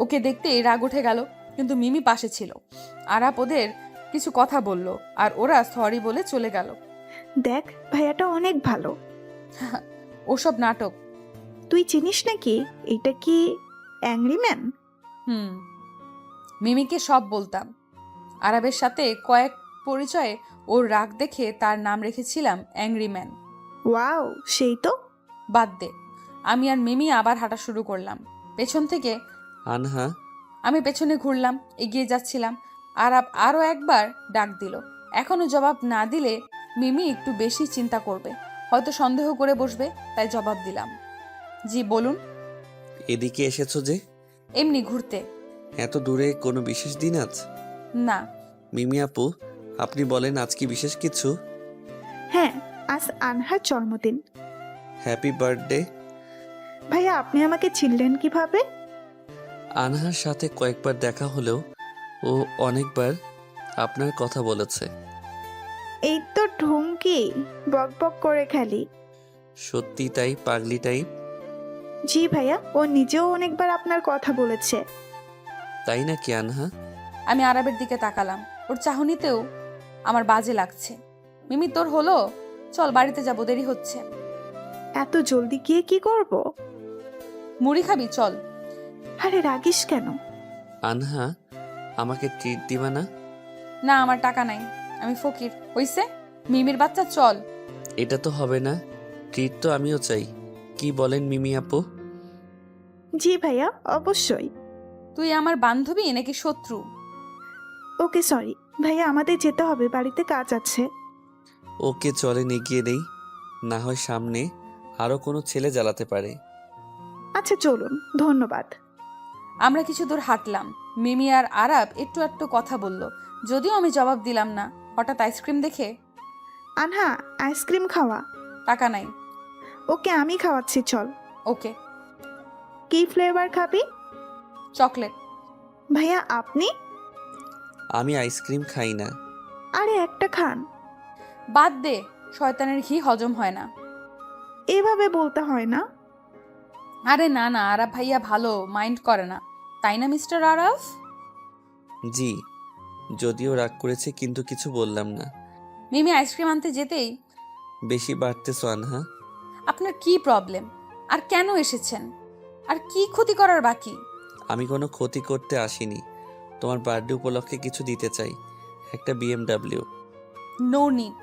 ওকে দেখতেই রাগ উঠে গেল, কিন্তু মিমি পাশে ছিল। আরাপ ওদের কিছু কথা বলল আর ওরা সরি বলে চলে গেল। দেখ, ভাইয়াটা অনেক ভালো। ওসব নাটক। তুই চিনিস নাকি এটা কি অ্যাংরি ম্যান? মিমিকে সব বলতাম। আরাবের সাথে কয়েক পরিচয়ে ওর রাগ দেখে তার নাম রেখেছিলাম অ্যাংরি ম্যান। ওয়াও, সেই তো। বাদ দে। আমি আর মিমি আবার হাঁটা শুরু করলাম পেছন থেকে। আনহা? আমি পেছনে ঘুরলাম, এগিয়ে যাচ্ছিলাম। আরাব আরও একবার ডাক দিল। এখনো জবাব না দিলে মিমি একটু বেশি চিন্তা করবে, হয়তো সন্দেহ করে বসবে, তাই জবাব দিলাম। জি বলুন। এদিকে এসেছো যে? এমনি ঘুরতে। এত দূরে কোনো বিশেষ দিন আজ? না। মিমি আপু, আপনি বলেন আজ কি বিশেষ কিছু? হ্যাঁ, আজ আনহার জন্মদিন। Happy birthday. ভাইয়া, আপনি আমাকে চিনলেন কিভাবে? আনহার সাথে কয়েকবার দেখা হলেও ও অনেকবার আপনার কথা বলেছে। এই তো ঢুমকি, বক বক করে খালি। সত্যি তাই? পাগলি টাইপ? জি ভাইয়া, ও নিজেও অনেকবার আপনার কথা বলেছে। তাই নাকি আনহা? আমি আরাবের দিকে তাকালাম। ওর চাহনিতেও আমার বাজে লাগছে। মিমি, তোর হলো? চল বাড়িতে যাবো, দেরি হচ্ছে। এত জলদি গিয়ে কি করব? মুড়ি খাবি? চল। আরে রাগিস কেন? আনহা, আমাকে ট্রিট দিবা না? না, আমার টাকা নাই, আমি ফকির। হইছে? মিমির বাচ্চা, চল। এটা তো হবে না, ট্রিট তো আমিও চাই। কি বলেন মিমি আপু? জি ভাইয়া, অবশ্যই। তুই আমার বান্ধবী নাকি শত্রু? ওকে সরি ভাইয়া, আমাদের যেতে হবে, বাড়িতে কাজ আছে। ওকে চলেন এগিয়ে দেই, না হয় সামনে আরো কোনো ছেলে জ্বালাতে পারে। আচ্ছা চলুন, ধন্যবাদ। আমরা কিছু দূর হাঁটলাম। মিমি আর আরাব একটু একটু কথা বলল, যদিও আমি জবাব দিলাম না। হঠাৎ আইসক্রিম দেখে, আনহা, আইসক্রিম খাওয়া? টাকা নাই। ওকে আমি খাওয়াচ্ছি, চল। ওকে। কি ফ্লেভার খাবি? চকলেট। ভাইয়া আপনি? আমি আইসক্রিম খাই না। আরে একটা খান। বাদ দে, শয়তানের ঘি হজম হয় না। এভাবে বলতে হয় না। আরে না না, আরাব ভাইয়া ভালো, মাইন্ড করে না, তাই না মিস্টার আরাফ? জি, যদিও রাগ করেছে কিন্তু কিছু বললাম না। মিমি আইসক্রিম আনতে যেতেই, বেশি বাড়তেছো আনহা। আপনার কি প্রবলেম? আর কেন এসেছেন? আর কি ক্ষতি করার বাকি? আমি কোনো ক্ষতি করতে আসিনি, তোমার বার্থডে উপলক্ষে কিছু দিতে চাই, একটা BMW। No need.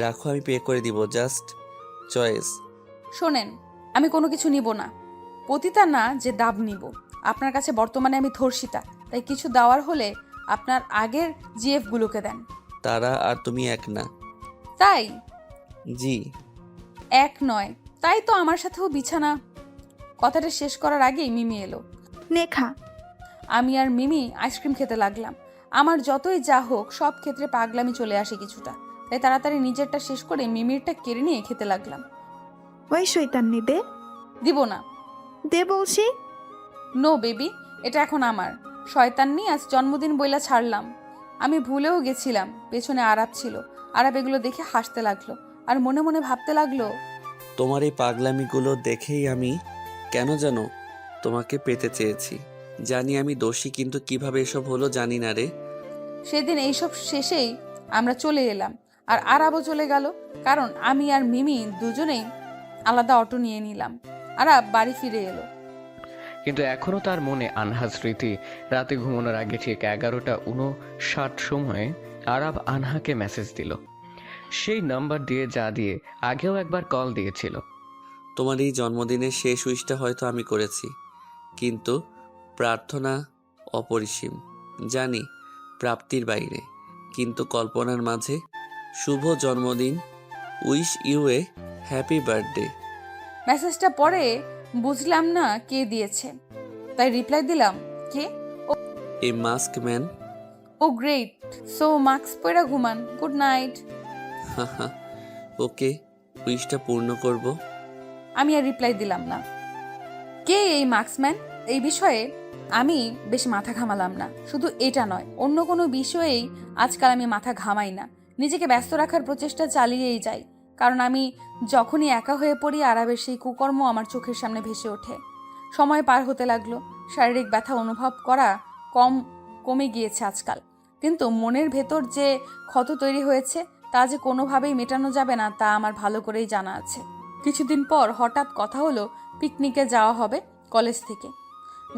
রাখো, আমি পে করে দিব, জাস্ট চয়েস। শোনেন, আমি কোনো কিছু নিব না। পতিতা না যে দাব নিব। আপনার কাছে বর্তমানে আমি ধর্ষিতা, তাই কিছু দেওয়ার হলে আপনার আগের জিএফ গুলোকে দেন। তারা আর তুমি এক না। তাই? জি। এক নয়, তাই তো আমার সাথেও বিছানা। কথাটা শেষ করার আগেই মিমি এলো। নেখা। আমি আর মিমি আইসক্রিম খেতে লাগলাম। আমার যতই যা হোক, সব ক্ষেত্রে পাগলামি চলে আসে কিছুটা, তাই তাড়াতাড়ি নিজেরটা শেষ করে মিমিরটা কেড়ে নিয়ে খেতে লাগলাম। ওই শৈতান্নি দে। দিব না। দে বলছি। নো বেবি, এটা এখন আমার। শয়তান্নি আজ জন্মদিন বইলা ছাড়লাম। আমি ভুলেও গেছিলাম পেছনে আরাব ছিল। আরাব এগুলো দেখে হাসতে লাগলো আর মনে মনে ভাবতে লাগলো, তোমার এই পাগলামিগুলো দেখেই আমি কেন জানো তোমাকে পেতে চেয়েছি। জানি আমি দোষী, কিন্তু কিভাবে এসব হলো জানি না রে। সেদিন এইসব শেষেই আমরা চলে এলাম আর আরাবও চলে গেল, কারণ আমি আর মিমি দুজনেই আলাদা অটো নিয়ে নিলাম। আরাব বাড়ি ফিরে এলো। কিন্তু এখনও তার মনে আনহা স্মৃতি। রাতে ঘুমানোর আগে ঠিক 11:59 সময়ে আরাব আনহাকে মেসেজ দিল। সেই নাম্বার দিয়ে আগেও একবার কল দিয়েছিল। তোমার এই জন্মদিনের শেষ উইশটা হয়তো আমি করেছি, কিন্তু প্রার্থনা অপরিসীম। জানি প্রাপ্তির বাইরে, কিন্তু কল্পনার মাঝে। শুভ জন্মদিন, wish you a happy birthday. মেসেজটা পরে বুঝলাম না কে দিয়েছে, তাই রিপ্লাই দিলাম, কে? A mask man. Oh great, so mask পরে ঘুমান, গুড নাইট। হাহা, ওকে, উইশটা পূর্ণ করব। আমি আর রিপ্লাই দিলাম না। কে এই মার্কসম্যান? এই বিষয়ে আমি বেশ মাথা ঘামালাম না। শুধু এটা নয়, অন্য কোনো বিষয়েই আজকাল আমি মাথা ঘামাই না। নিজেকে ব্যস্ত রাখার প্রচেষ্টা চালিয়েই যাই, কারণ আমি যখনই একা হয়ে পড়ি আরাবের সেই কুকর্ম আমার চোখের সামনে ভেসে ওঠে। সময় পার হতে লাগলো, শারীরিক ব্যথা অনুভব করা কমে গিয়েছে আজকাল, কিন্তু মনের ভেতর যে ক্ষত তৈরি হয়েছে তা যে কোনোভাবেই মেটানো যাবে না, তা আমার ভালো করেই জানা আছে। কিছুদিন পর হঠাৎ কথা হলো পিকনিকে যাওয়া হবে কলেজ থেকে।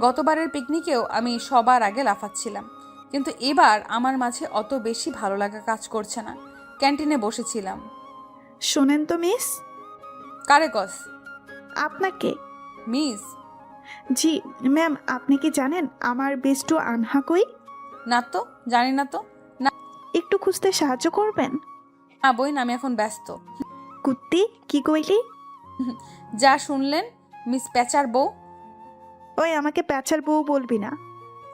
গতবারের পিকনিকেও আমি সবার আগে লাফাচ্ছিলাম, কিন্তু এবার আমার মাঝে অত বেশি ভালো লাগা কাজ করছে না। ক্যান্টিনে বসেছিলাম। শোনেন তো মিস। কারে কস? আপনাকে। মিস? জি ম্যাম, আপনি কি জানেন আমার বেস্টু আনহা কই? না তো, জানি না তো। একটু খুঁজতে সাহায্য করবেন? না বইন, আমি এখন ব্যস্ত। কুত্তি, কি কইলি? যা শুনলেন, মিস প্যাচার বউ। ওই আমাকে প্যাচার বউ বলবি না।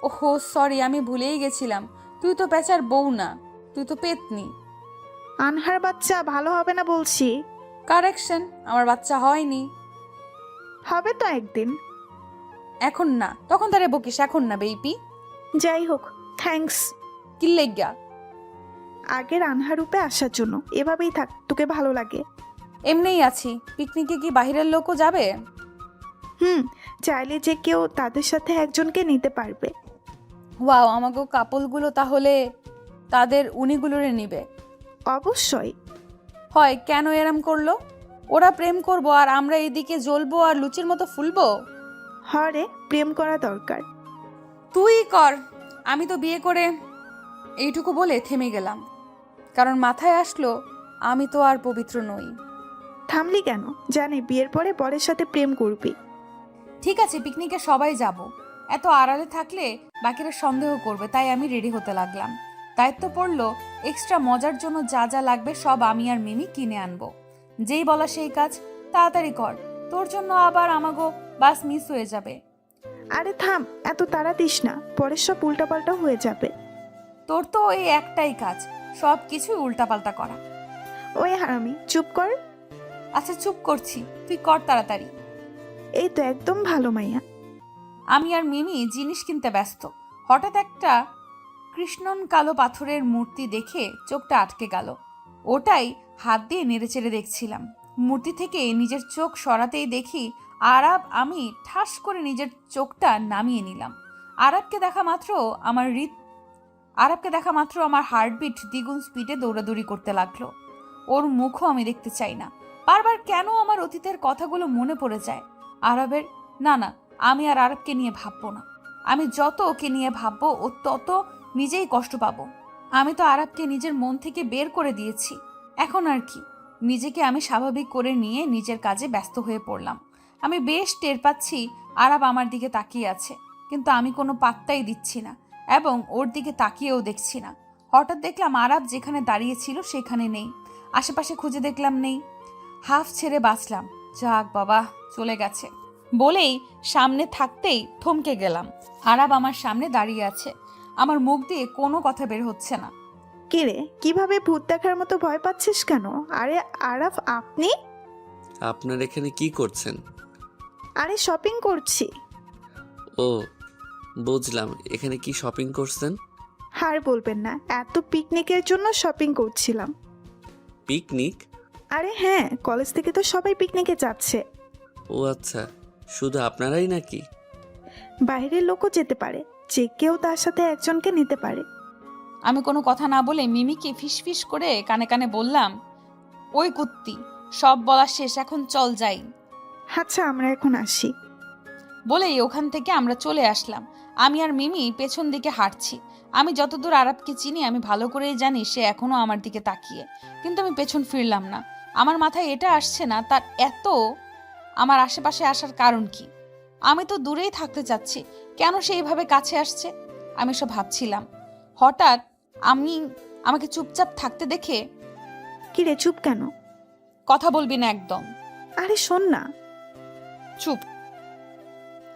ওহো সরি, আমি ভুলেই গেছিলাম। তুই তো প্যাচার বউ না, তুই তো পেতনি। আনহার বাচ্চা ভালো হবে না বলছি। কারেকশন, আমার বাচ্চা হয়নি। হবে তো একদিন। এখন না, তখন তারে বকিস, এখন না বেইপি। যাই হোক, থ্যাঙ্কস কিল্লেগা। আগের আনহা রূপে আসার জন্য। এভাবেই থাক, তোকে ভালো লাগে। এমনিই আছি। পিকনিকে কি বাহিরের লোকও যাবে? চাইলে যে কেউ তাদের সাথে একজনকে নিতে পারবে। ওয়াও, আমাকে কাপলগুলো তাহলে তাদের উনিগুলোরে নিবে। অবশ্যই। হয় কেন এরম করলো? ওরা প্রেম করবো আর আমরা এদিকে জ্বলবো আর লুচির মতো ফুলবো? হরে, প্রেম করা দরকার। তুই কর, আমি তো বিয়ে করে। এইটুকু বলে থেমে গেলাম, কারণ মাথায় আসলো আমি তো আর পবিত্র নই। থামলি কেন? জানি বিয়ের পরে বরের সাথে প্রেম করবি। ঠিক আছে, পিকনিকে সবাই যাব। এত আড়ালে থাকলে বাকিরা সন্দেহ করবে, তাই আমি রেডি হতে লাগলাম। দায়িত্ব পড়লো এক্সট্রা মজার জন্য যা যা লাগবে সব আমি আর মিমি কিনে আনবো। যেই বলা সেই কাজ, তাড়াতাড়ি কর, তোর জন্য আবার আমাগো বাস মিস হয়ে যাবে। আরে থাম, এত তাড়া দিস না, পরে সব উল্টাপাল্টা হয়ে যাবে। তোর তো এই একটাই কাজ, সব কিছুই উল্টাপাল্টা করা। ওই হারামি, চুপ কর। আচ্ছা চুপ করছি, তুই কর তাড়াতাড়ি। এই তো একদম ভালো মাইয়া। আমি আর মিমি জিনিস কিনতে ব্যস্ত। হঠাৎ একটা কৃষ্ণন কালো পাথরের মূর্তি দেখে চোখটা আটকে গেল। ওটাই হাত দিয়ে নেড়েচেড়ে দেখছিলাম। মূর্তি থেকে নিজের চোখ সরাতেই দেখি আরাব। আমি ঠাস করে নিজের চোখটা নামিয়ে নিলাম। আরাবকে দেখা মাত্র আমার হার্টবিট দ্বিগুণ স্পিডে দৌড়াদৌড়ি করতে লাগলো। ওর মুখও আমি দেখতে চাই না। বারবার কেন আমার অতীতের কথাগুলো মনে পড়ে যায় আরবের। না, আমি আর আরবকে নিয়ে ভাববো না। আমি যত ওকে নিয়ে ভাববো ও তত নিজেই কষ্ট পাবো। আমি তো আরবকে নিজের মন থেকে বের করে দিয়েছি। এখন আর কি, নিজেকে আমি স্বাভাবিক করে নিয়ে নিজের কাজে ব্যস্ত হয়ে পড়লাম। আমি বেশ টের পাচ্ছি আরব আমার দিকে তাকিয়ে আছে, কিন্তু আমি কোনো পাত্তাই দিচ্ছি না এবং ওর দিকে তাকিয়েও দেখছি না। হঠাৎ দেখলাম আরব যেখানে দাঁড়িয়ে ছিল সেখানে নেই। আশেপাশে খুঁজে দেখলাম নেই। হাফ ছেড়ে বাঁচলাম। যাক বাবা, চলে গেছে বলেই সামনে থাকতেই থমকে গেলাম। আরব আমার সামনে দাঁড়িয়ে আছে, আমার মুখ দিয়ে কোনো কথা বের হচ্ছে না। কিরে, কিভাবে ভূত দেখার মতো ভয় পাচ্ছিস কেন? আরে আরাফ, আপনি? আপনার এখানে কি করছেন? আরে শপিং করছি। ও বুঝলাম, এখানে কি শপিং করছেন? হার বলবেন না, এত পিকনিকের জন্য শপিং করছিলাম। পিকনিক? আরে হ্যাঁ, কলেজ থেকে তো সবাই পিকনিকে যাচ্ছে। ও আচ্ছা, শুধু আপনারাই নাকি? বাইরের লোকও যেতে পারে, যে কেউ তার সাথে একজনকে নিতে পারে। আমি কোনো কথা না বলে মিমিকে ফিসফিস করে কানে কানে বললাম, ওই কুত্তি, সব বলা শেষ, এখন চল যাই। আচ্ছা, আমরা এখন আসি। বলেই ওখান থেকে আমরা চলে আসলাম। আমি আর মিমি পেছন দিকে হাঁটছি। আমি যতদূর আরবকে চিনি আমি ভালো করেই জানি সে এখনো আমার দিকে তাকিয়ে, কিন্তু আমি পেছন ফিরলাম না। আমার মাথায় এটা আসছে না তার এত আমার আশেপাশে আসার কারণ কি। আমি তো দূরেই থাকতে চাচ্ছি, কেন সে এইভাবে কাছে আসছে? আমি সব ভাবছিলাম। হঠাৎ আমাকে চুপচাপ থাকতে দেখে, কিরে, চুপ কেন? কথা বলবি না একদম। আরে শোন না। চুপ।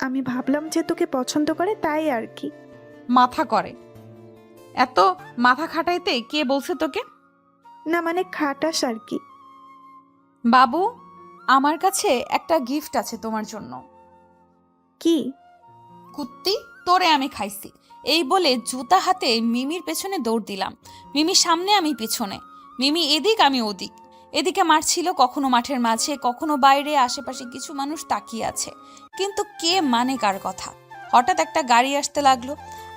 আমি ভাবলাম যে তোকে পছন্দ করে, তাই আর কি। মাথা করে এত মাথা খাটাইতে কে বলছে তোকে? না মানে খাটাস আর কি। বাবু, আমার কাছে একটা গিফট আছে তোমার জন্য। কি? কুত্তি, তোরে আমি খাইছি। এই বলে জুতা হাতে মিমির পেছনে দৌড় দিলাম। মিমির সামনে, আমি পিছনে। মিমি এদিক, আমি ওদিক। এদিকে মারছিল, কখনো মাঠের মাঝে, কখনো বাইরে। আশেপাশে কিছু মানুষ তাকিয়ে আছে, কিন্তু কে মানে কার কথা। হঠাৎ একটা গাড়ি আসতে লাগলো।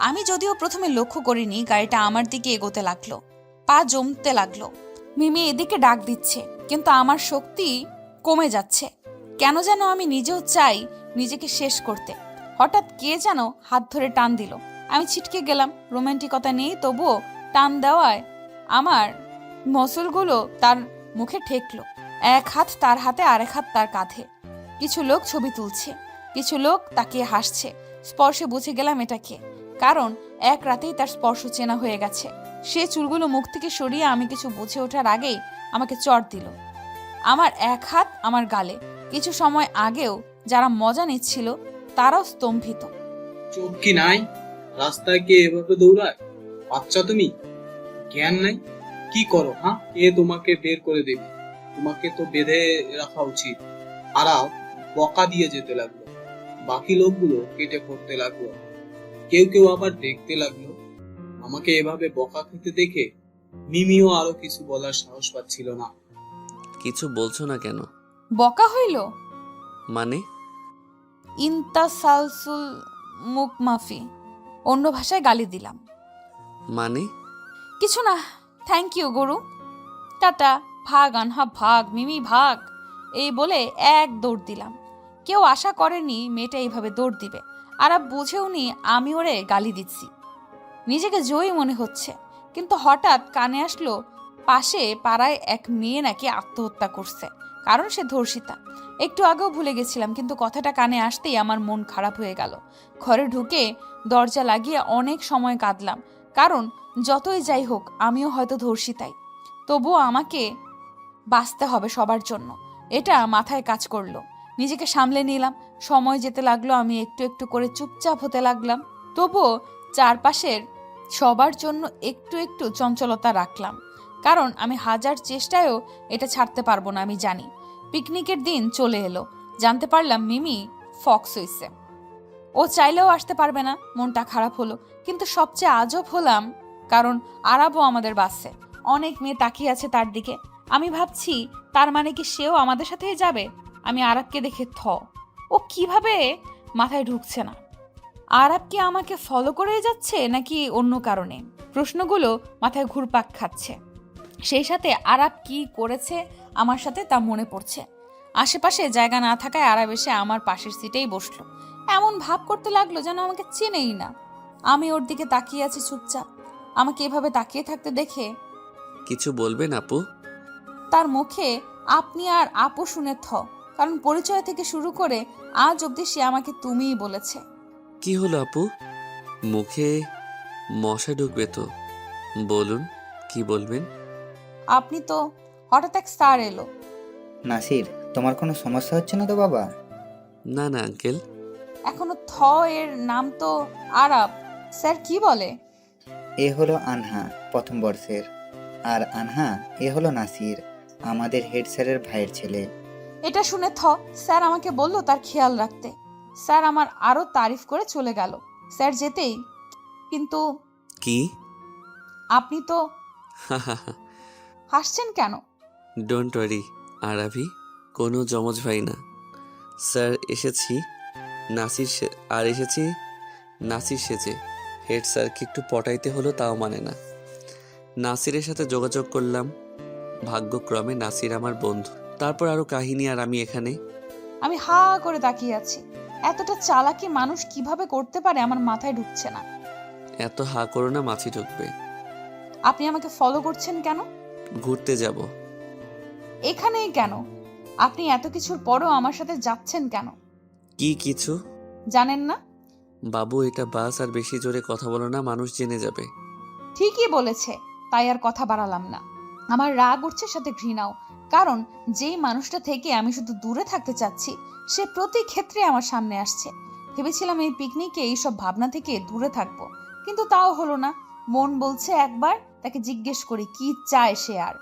আমি যদিও প্রথমে লক্ষ্য করিনি, গাড়িটা আমার দিকে এগোতে লাগলো। পা জমতে লাগলো। মিমি এদিকে ডাক দিচ্ছে, কিন্তু আমার শক্তি কমে যাচ্ছে। কেন যেন আমি নিজেও চাই নিজেকে শেষ করতে। হঠাৎ কে যেন হাত ধরে টান দিল। আমি ছিটকে গেলাম। রোমান্টিকতা নেই, তবুও টান দেওয়ায় আমার মসলগুলো তার মুখে ঠেকলো। এক হাত তার হাতে, আরেক হাত তার কাঁধে। কিছু লোক ছবি তুলছে, কিছু লোক তাকিয়ে হাসছে। স্পর্শে বুঝে গেলাম এটা কে, কারণ এক রাতেই তার স্পর্শ চেনা হয়ে গেছে। সে চুলগুলো মুখ থেকে সরিয়ে আমি কিছু বুঝে ওঠার আগেই আমাকে চড় দিল। আমার এক হাত আমার গালে। কিছু সময় আগেও যারা মজা নিচ্ছিল তারাও স্তম্ভিত। চোখ কি নাই? রাস্তায় কে এভাবে দৌড়ায়? বাচ্চা তুমি, জ্ঞান নাই? কি করো? হ্যাঁ, কে তোমাকে বের করে দেবে? তোমাকে তো বেঁধে রাখা উচিত। আরাও বকা দিয়ে যেতে লাগলো। বাকি লোকগুলো কেটে পড়তে লাগলো। কেউ কেউ আবার দেখতে লাগলো। আমাকে এভাবে বকা খেতে দেখে মিমিও আরো কিছু বলার সাহস পাচ্ছিল না। কিছু বলছো না কেন? বকা হইল মানে? ইন্তাসালসুল মুখ মাফি। অন্য ভাষায় গালি দিলাম। মানে? কিছু না, থ্যাংক ইউ গরু, টাটা, ভাগ আনহা ভাগ, মিমি ভাগ। এই বলে এক দৌড় দিলাম। কেউ আশা করেনি মেয়েটা এইভাবে দৌড় দিবে। আর বুঝেও নি আমি ওরে গালি দিচ্ছি। নিজেকে জয়ী মনে হচ্ছে, কিন্তু হঠাৎ কানে আসলো পাশে পাড়ায় এক মেয়ে নাকি আত্মহত্যা করছে, কারণ সে ধর্ষিতা। একটু আগেও ভুলে গেছিলাম, কিন্তু কথাটা কানে আসতেই আমার মন খারাপ হয়ে গেল। ঘরে ঢুকে দরজা লাগিয়ে অনেক সময় কাঁদলাম, কারণ যতই যাই হোক আমিও হয়তো ধর্ষিতাই, তবুও আমাকে বাঁচতে হবে সবার জন্য, এটা মাথায় কাজ করলো। নিজেকে সামলে নিলাম। সময় যেতে লাগলো, আমি একটু একটু করে চুপচাপ হতে লাগলাম। তবুও চারপাশের সবার জন্য একটু একটু চঞ্চলতা রাখলাম, কারণ আমি হাজার চেষ্টায়ও এটা ছাড়তে পারবো না। আমি জানি পিকনিকের দিন চলে এলো, জানতে পারলাম মিমি ফক্স হইছে। ও চাইলেও আসতে পারবে না, মনটা খারাপ হলো। কিন্তু সবচেয়ে আজব হলাম, কারণ আরাবও আমাদের বাসে। অনেক মেয়ে তাকিয়ে আছে তার দিকে। আমি ভাবছি তার মানে কি সেও আমাদের সাথেই যাবে? আমি আরাবকে দেখে ও কিভাবে মাথায় ঢুকছে না। আরাব কি আমাকে ফলো করে যাচ্ছে নাকি অন্য কারণে? প্রশ্নগুলো মাথায় ঘুরপাক খাচ্ছে। সেই সাথে আরাব কি করেছে আমার সাথে তা মনে পড়ছে। আশেপাশে জায়গা না থাকায় আরাব এসে আমার পাশের সিটেই বসলো। এমন ভাব করতে লাগলো যেন আমাকে চেনেই না। আমি ওর দিকে তাকিয়ে আছি চুপচাপ। আমাকে এভাবে তাকিয়ে থাকতে দেখে কিছু বলবেন আপু? তার মুখে আপনি আর আপু শুনে কারণ পরিচয় থেকে শুরু করে আজ অবধি সে আমাকে তুমিই বলেছে। কি হলো আপু? মুখে মশা ঢুকবে তো? বলুন, কি বলবেন? আপনি তো হঠাৎ এক স্যার এলো। নাসির, তোমার কোনো সমস্যা হচ্ছে না তো বাবা? না না আঙ্কেল। এখনো এর নাম তো আরাব। স্যার কি বলে? এ হলো আনহা, প্রথম বর্ষের। আর আনহা, এ হলো নাসির, আমাদের হেড স্যারের ভাইয়ের ছেলে। এটা শুনে স্যার আমাকে বলল তার খেয়াল রাখতে। স্যার আমার আরো তারিফ করে চলে গেল। স্যার যেতেই কিন্তু কি? আপনি তো হাসছেন কেন? ডোন্ট ওয়ারি আরাভি, কোনো জমজ ভাই না। স্যার এসেছি নাসির সেজে। হেড স্যারকে একটু পটাইতে হলো, তাও মানে না। নাসিরের সাথে যোগাযোগ করলাম। ভাগ্যক্রমে নাসির আমার বন্ধু। তারপর আরো কাহিনী, আর আমি এখানে। আমি হা করে তাকিয়ে আছি। এতটা চালাকি মানুষ কিভাবে করতে পারে আমার মাথায় ঢুকছে না। এত হা করো না, মাছি ঢুকবে। আপনি আমাকে ফলো করছেন কেন? ঘুরতে যাব। এখানেই কেন? আপনি এত কিছুর পরও আমার সাথে যাচ্ছেন কেন? কি কিছু জানেন না? বাবু, এটা বাস, আর বেশি জোরে কথা বলো না, মানুষ জেনে যাবে। ঠিকই বলেছে, তাই আর কথা বাড়ালাম না। আমার রাগ উঠছে, সাথে ঘৃণাও, কারণ যেই মানুষটা থেকে আমি শুধু দূরে থাকতে চাচ্ছি সে প্রতি ক্ষেত্রে আমার সামনে আসছে। ভেবেছিলাম এই পিকনিকে এইসব ভাবনা থেকে দূরে থাকবো, কিন্তু তাও হলো না। মন বলছে একবার তাকে জিজ্ঞেস করি কি চায় সে, আর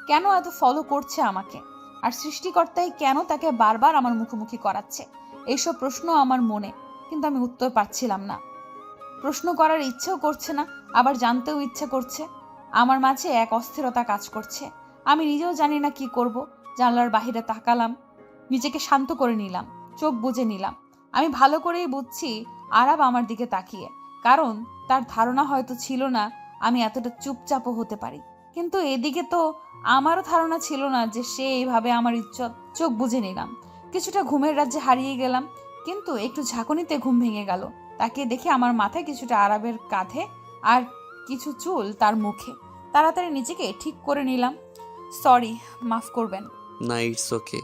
কেন এত ফলো করছে আমাকে, আর সৃষ্টিকর্তাই কেন তাকে বারবার আমার মুখোমুখি করাচ্ছে। এইসব প্রশ্ন আমার মনে, কিন্তু আমি উত্তর পাচ্ছিলাম না। প্রশ্ন করার ইচ্ছেও করছে না, আবার জানতেও ইচ্ছে করছে। আমার মাঝে এক অস্থিরতা কাজ করছে। আমি নিজেও জানি না কি করব। জানলার বাহিরে তাকালাম, নিজেকে শান্ত করে নিলাম, চোখ বুজে নিলাম। আমি ভালো করেই বুঝছি আরাব আমার দিকে তাকিয়ে, কারণ তার ধারণা হয়তো ছিল না আমি এতটা চুপচাপও হতে পারি। কিন্তু এদিকে তো আমারও ধারণা ছিল না যে সে এইভাবে আমার ইজ্জত। চোখ বুজে নিলাম, কিছুটা ঘুমের রাজ্যে হারিয়ে গেলাম, কিন্তু একটু ঝাঁকুনিতে ঘুম ভেঙে গেল। তাকে দেখে আমার মাথায় কিছুটা আরাবের কাঁধে আর কিছু চুল তার মুখে। তাড়াতাড়ি নিজেকে ঠিক করে নিলাম। সরি, মাফ করবেন। না, ইটস ওকে।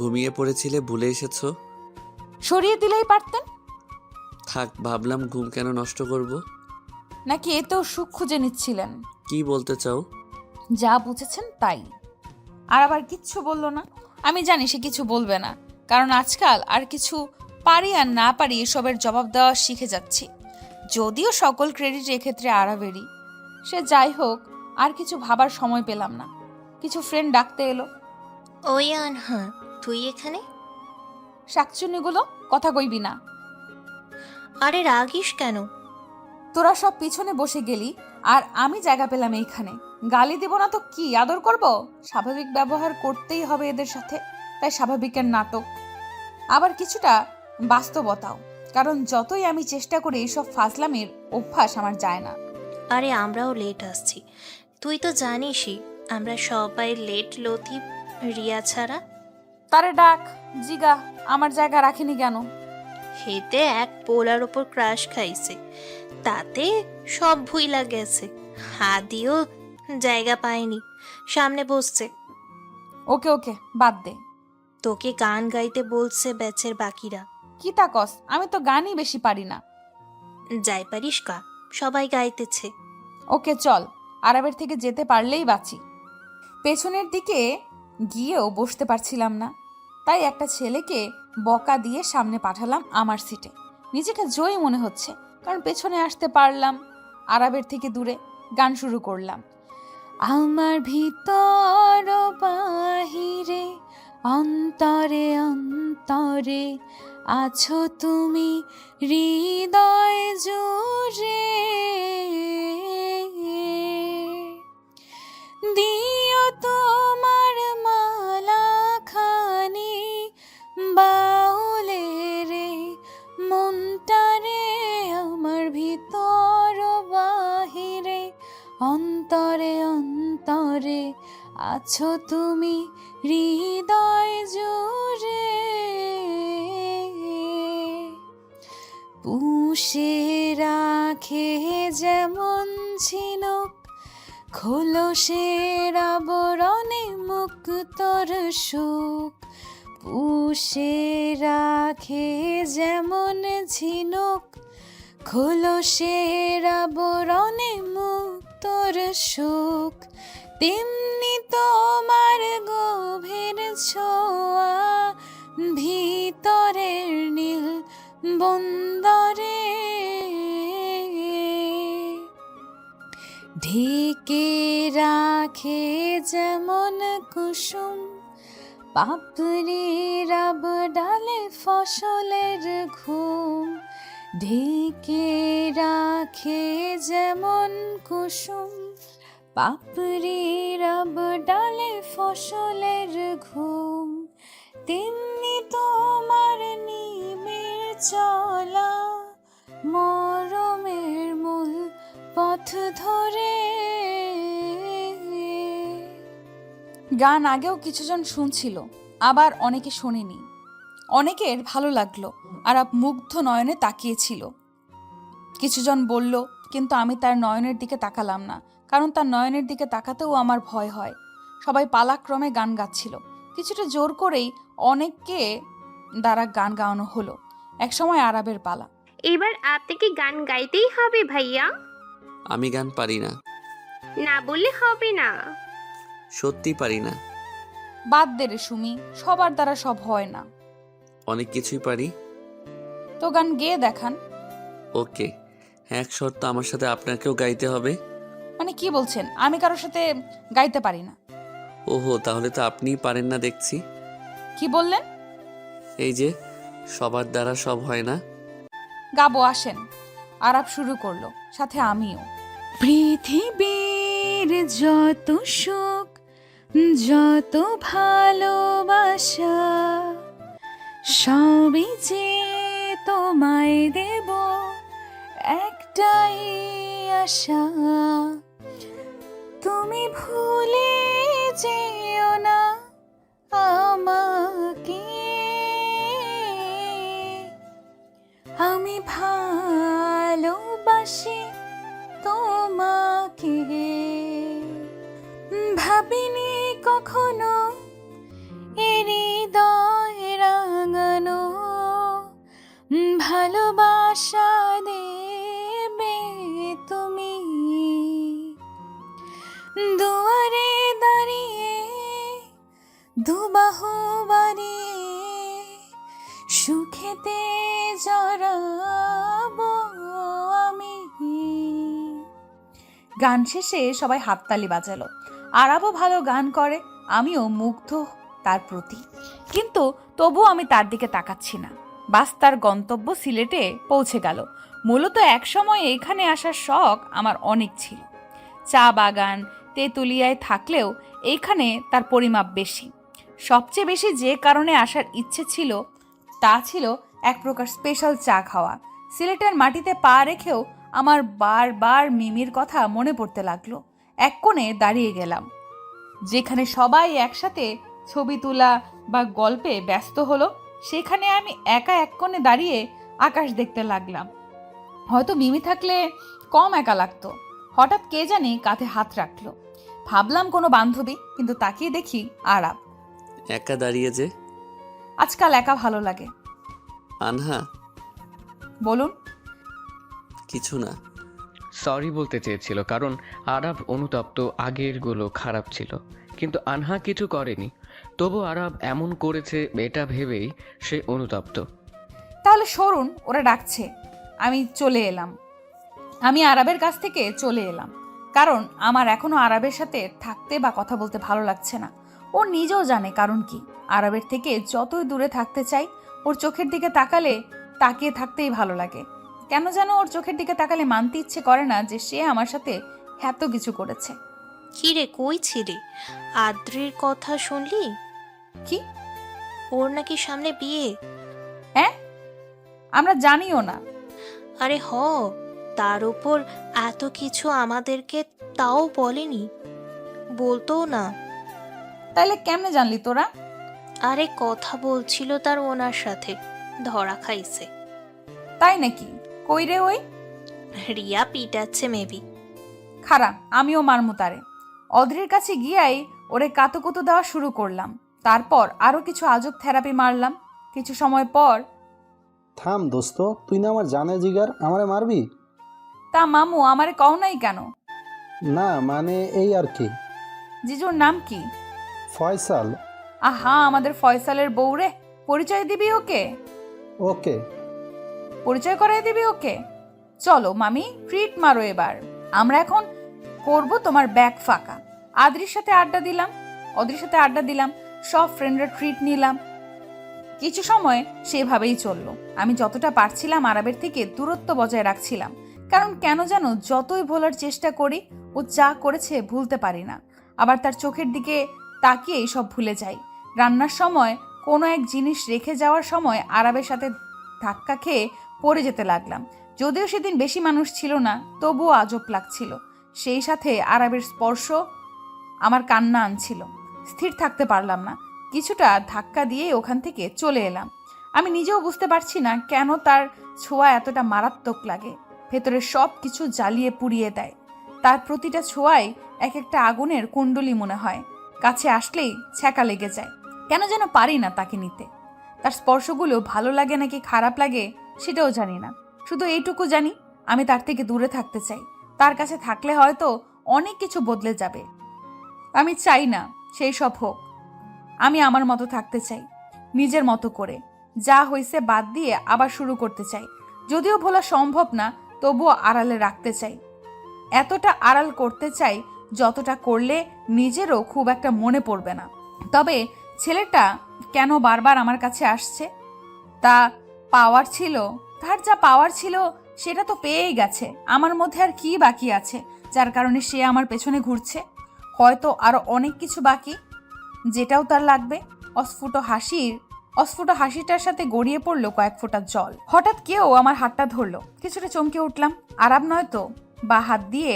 ঘুমিয়ে পড়েছিলে, ভুলে এসেছো। সরিয়ে দিলেই পারতেন। থাক, ভাবলাম ঘুম কেন নষ্ট করব। নাকি এতেও সুখ খুঁজে নিচ্ছিলেন? কি বলতে চাও? যা বুঝেছেন তাই। আর আবার কিচ্ছু বললো না। আমি জানি সে কিছু বলবে না, কারণ আজকাল আর কিছু পারি আর না পারি এসবের জবাব দেওয়া শিখে যাচ্ছি। যদিও সকল ক্রেডিট এক্ষেত্রে আরাবেরই। সে যাই হোক, আর কিছু ভাবার সময় পেলাম না। কিছু ফ্রেন্ড ডাকতে এলো। ওই আনহা, তুই এখানে? শাকচুনিগুলো, কথা কইবি না। আরে রাগিস কেন? তোরা সব পিছনে বসে গেলি আর আমি জায়গা পেলাম এইখানে। গালি দিব না তো কি আদর করব? স্বাভাবিক ব্যবহার করতেই হবে এদের সাথে, তাই স্বাভাবিকের নাটক। আবার কিছুটা বাস্তবতাও, কারণ যতই আমি চেষ্টা করি এইসব ফাজলামের অভ্যাস আমার যায় না। আরে আমরাও লেট আসছি, তুই তো জানিসই আমরা সবাই লেট, লতিফ রিয়া ছাড়া। তারে ডাক, জিগা আমার জায়গা রাখিনি কেন। হেতে এক পোলার ওপর ক্রাশ খাইছে, তাতে সব ভুইলা গেছে। হাদিও জায়গা পায়নি, সামনে বসছে। ওকে ওকে, বাদ দে। তোকে গান গাইতে বলছে ব্যাচের বাকিরা। কি তা কস, আমি তো গানই বেশি পারি না। যাই পারিস কা, সবাই গাইতেছে। ওকে চল, আরবের থেকে যেতে পারলেই বাঁচি। পেছনের দিকে গিয়েও বসতে পারছিলাম না, তাই একটা ছেলেকে বকা দিয়ে সামনে পাঠালাম আমার সিটে। নিজেকে জয়ী মনে হচ্ছে, কারণ পেছনে আসতে পারলাম। আরবের থেকে দূরে গান শুরু করলাম। আমার ভিতর বাহিরে অন্তরে অন্তরে আছো তুমি হৃদয় জুড়ে, দিও তোমার মালা খানি বাউলে রে মনটারে, আমার ভিতর বাহিরে অন্তরে অন্তরে আছো তুমি হৃদয় জুড়ে। পুষে রাখে যেমন ঝিনুক খোলসের আবরণে মুক্তর সুখ, পুষে রাখে যেমন ঝিনুক খোলসের আবরণে মুক্তর সুখ, তেমনি তোমার গভীর ছোঁয়া ভিতরের নীল বন্দরে, ঢেকে রাখে যেমন কুসুম পাপড়ির ডালে ফসলের ঘুম, ঢেকে রাখে যেমন কুসুম পাপড়ির ডালে ফসলের ঘুম, তেমনি তোমার নিবিড় চলা মরমের মূল পথ ধরে। গান আগেও কিছুজন শুনছিল, আবার অনেকে শোনেনি। অনেকের ভালো লাগলো, আর মুগ্ধ নয়নে তাকিয়েছিল। কিছুজন বলল, কিন্তু আমি তার নয়নের দিকে তাকালাম না, কারণ তার নয়নের দিকে তাকাতেও আমার ভয় হয়। সবাই পালাক্রমে গান গাচ্ছিল, কিছুটা জোর করেই অনেককে দ্বারা গান গাওয়ানো হলো। একসময় আরবের পালা। এবার আপনাকে গান গাইতেই হবে ভাইয়া। আমি গান পারি না। না বললে হবে না। সত্যি পারি না। বাদ দে রে সুমি, সবার দ্বারা সব হয় না। অনেক কিছুই পারি। তো গান গেয়ে দেখান। ওকে, এক শর্ত, আমার সাথে আপনাকেও গাইতে হবে। মানে কি বলছেন? আমি কারোর সাথে গাইতে পারি না। ওহো, তাহলে তো আপনিই পারেন না দেখছি। কি বললেন? এই যে সবার দ্বারা সব হয় না। গাবো, আসেন। আরব শুরু করলো, সাথে আমিও। পৃথিবীর যত সুখ যত ভালোবাসা সবই যে তোমায় দেব একটাই আশা, তুমি ভুলে যেও না আমাকে, আমি ভালোবাসি তোমাকে। ভাবিনি কখনো হৃদয় রাঙানো ভালোবাসা দেবে তুমি, দুয়ারে দাঁড়িয়ে দুবাহু বাড়িয়ে সুখেতে জড়াবো আমি। গান শেষে সবাই হাততালি বাজালো। আরবও ভালো গান করে, আমিও মুগ্ধ তার প্রতি, কিন্তু তবুও আমি তার দিকে তাকাচ্ছি না। বাস তার গন্তব্য সিলেটে পৌঁছে গেল। মূলত এক সময় এইখানে আসার শখ আমার অনেক ছিল। চা বাগান তেঁতুলিয়ায় থাকলেও এইখানে তার পরিমাপ বেশি। সবচেয়ে বেশি যে কারণে আসার ইচ্ছে ছিল তা ছিল এক প্রকার স্পেশাল চা খাওয়া। সিলেটের মাটিতে পা রেখেও আমার বারবার মিমির কথা মনে পড়তে লাগলো। এক কোণে দাঁড়িয়ে গেলাম, যেখানে সবাই একসাথে ছবি তোলা বা গল্পে ব্যস্ত হলো, সেখানে আমি একা এক কোণে দাঁড়িয়ে আকাশ দেখতে লাগলাম। হয়তো মিমি থাকলে কম একা লাগতো। হঠাৎ কে জানি কাঁধে হাত রাখলো। ভাবলাম কোনো বান্ধবী, কিন্তু তাকিয়ে দেখি আরাব। একা দাঁড়িয়ে যে। আজকাল একা ভালো লাগে। আনহা, বলুন। কিছু না। সরি বলতে চেয়েছিল, কারণ আরাব অনুতপ্ত, আগেরগুলো খারাপ ছিল, কিন্তু আনহা কিছু করেনি। তবু আরাব এমন করেছে এটা ভেবেই সে অনুতপ্ত। তাহলে সরুন, ওরা ডাকছে। আমি চলে এলাম। আমি আরাবের কাছ থেকে চলে এলাম, কারণ আমার এখনো আরাবের সাথে থাকতে বা কথা বলতে ভালো লাগছে না। ও নিজেও জানে কারণ কি। আরাবের থেকে যতই দূরে থাকতে চাই, ওর চোখের দিকে তাকিয়ে থাকতেই ভালো লাগে। কেন যেন ওর চোখের দিকে তাকালে মানতে ইচ্ছে করে না যে সে আমার সাথে এত কিছু করেছে। কি রে, কই ছিলি? আদ্রির কথা শুনলি? কি? ওর নাকি সামনে বিয়ে। হ্যাঁ, আমরা জানিও না। আরে হ, তার উপর এত কিছু আমাদেরকে তাও বলেনি, বলতো না। তাইলে কেমনে জানলি তোরা? আরে কথা বলছিল তার ওনার সাথে, ধরা খাইছে। তাই নাকি? কই রে ওই? রিয়া পিটাচ্ছে মেবি। খারাপ, আমিও মারমু তারে। অদ্রির কাছে গিয়াই ওরে কাতুকুতু দেওয়া শুরু করলাম। তারপর আরো কিছু আজব থেরাপি মারলাম। কিছু সময় পর, থাম দোস্ত, তুই না আমার জানে জিগার, আমারে মারবি? তা মামু আমারে কও নাই কেন? না মানে এই আর কি। জিজুর নাম কি? ফয়সাল। আহা, আমাদের ফয়সালের বউ রে। পরিচয় দিবি ওকে? ওকে। পরিচয় করাই দিবি ওকে? চলো মামি, ট্রিট মারো এবার। আমরা এখন করব তোমার ব্যাগ ফাঁকা। অদ্রির সাথে আড্ডা দিলাম, সব ফ্রেন্ডরা ট্রিট নিলাম। কিছু সময় সেভাবেই চললো। আমি যতটা পারছিলাম আরাবের থেকে দূরত্ব বজায় রাখছিলাম, কারণ কেন যেন যতই ভোলার চেষ্টা করি, ও যা করেছে ভুলতে পারি না। আবার তার চোখের দিকে তাকিয়েই সব ভুলে যাই। রান্নার সময় কোনো এক জিনিস রেখে যাওয়ার সময় আরাবের সাথে ধাক্কা খেয়ে পড়ে যেতে লাগলাম। যদিও সেদিন বেশি মানুষ ছিল না, তবুও আজব লাগছিল। সেই সাথে আরাবের স্পর্শ আমার কান্না আনছিল। স্থির থাকতে পারলাম না। কিছুটা ধাক্কা দিয়ে ওখান থেকে চলে এলাম। আমি নিজেও বুঝতে পারছি না কেন তার ছোঁয়া এতটা মারাত্মক লাগে। ভেতরের সব কিছু জ্বালিয়ে পুড়িয়ে দেয়। তার প্রতিটা ছোঁয়াই এক একটা আগুনের কুণ্ডলি মনে হয়। কাছে আসলেই ছ্যাঁকা লেগে যায়। কেন যেন পারি না তাকে নিতে। তার স্পর্শগুলো ভালো লাগে নাকি খারাপ লাগে সেটাও জানি না। শুধু এইটুকু জানি, আমি তার থেকে দূরে থাকতে চাই। তার কাছে থাকলে হয়তো অনেক কিছু বদলে যাবে। আমি চাই না সেই সব হোক। আমি আমার মতো থাকতে চাই, নিজের মতো করে। যা হয়েছে বাদ দিয়ে আবার শুরু করতে চাই। যদিও ভোলা সম্ভব না, তবুও আড়ালে রাখতে চাই। এতটা আড়াল করতে চাই যতটা করলে নিজেরও খুব একটা মনে পড়বে না। তবে ছেলেটা কেন বারবার আমার কাছে আসছে? তার যা পাওয়ার ছিল সেটা তো পেয়েই গেছে। আমার মধ্যে আর কি বাকি আছে যার কারণে সে আমার পেছনে ঘুরছে? হয়তো আরো অনেক কিছু বাকি, যেটাও তার লাগবে। অস্ফুট হাসিটার সাথে গড়িয়ে পড়লো কয়েক ফোঁটা জল। হঠাৎ কেউ আমার হাতটা ধরলো। কিছুটা চমকে উঠলাম। আরাব নয় তো? বা হাত দিয়ে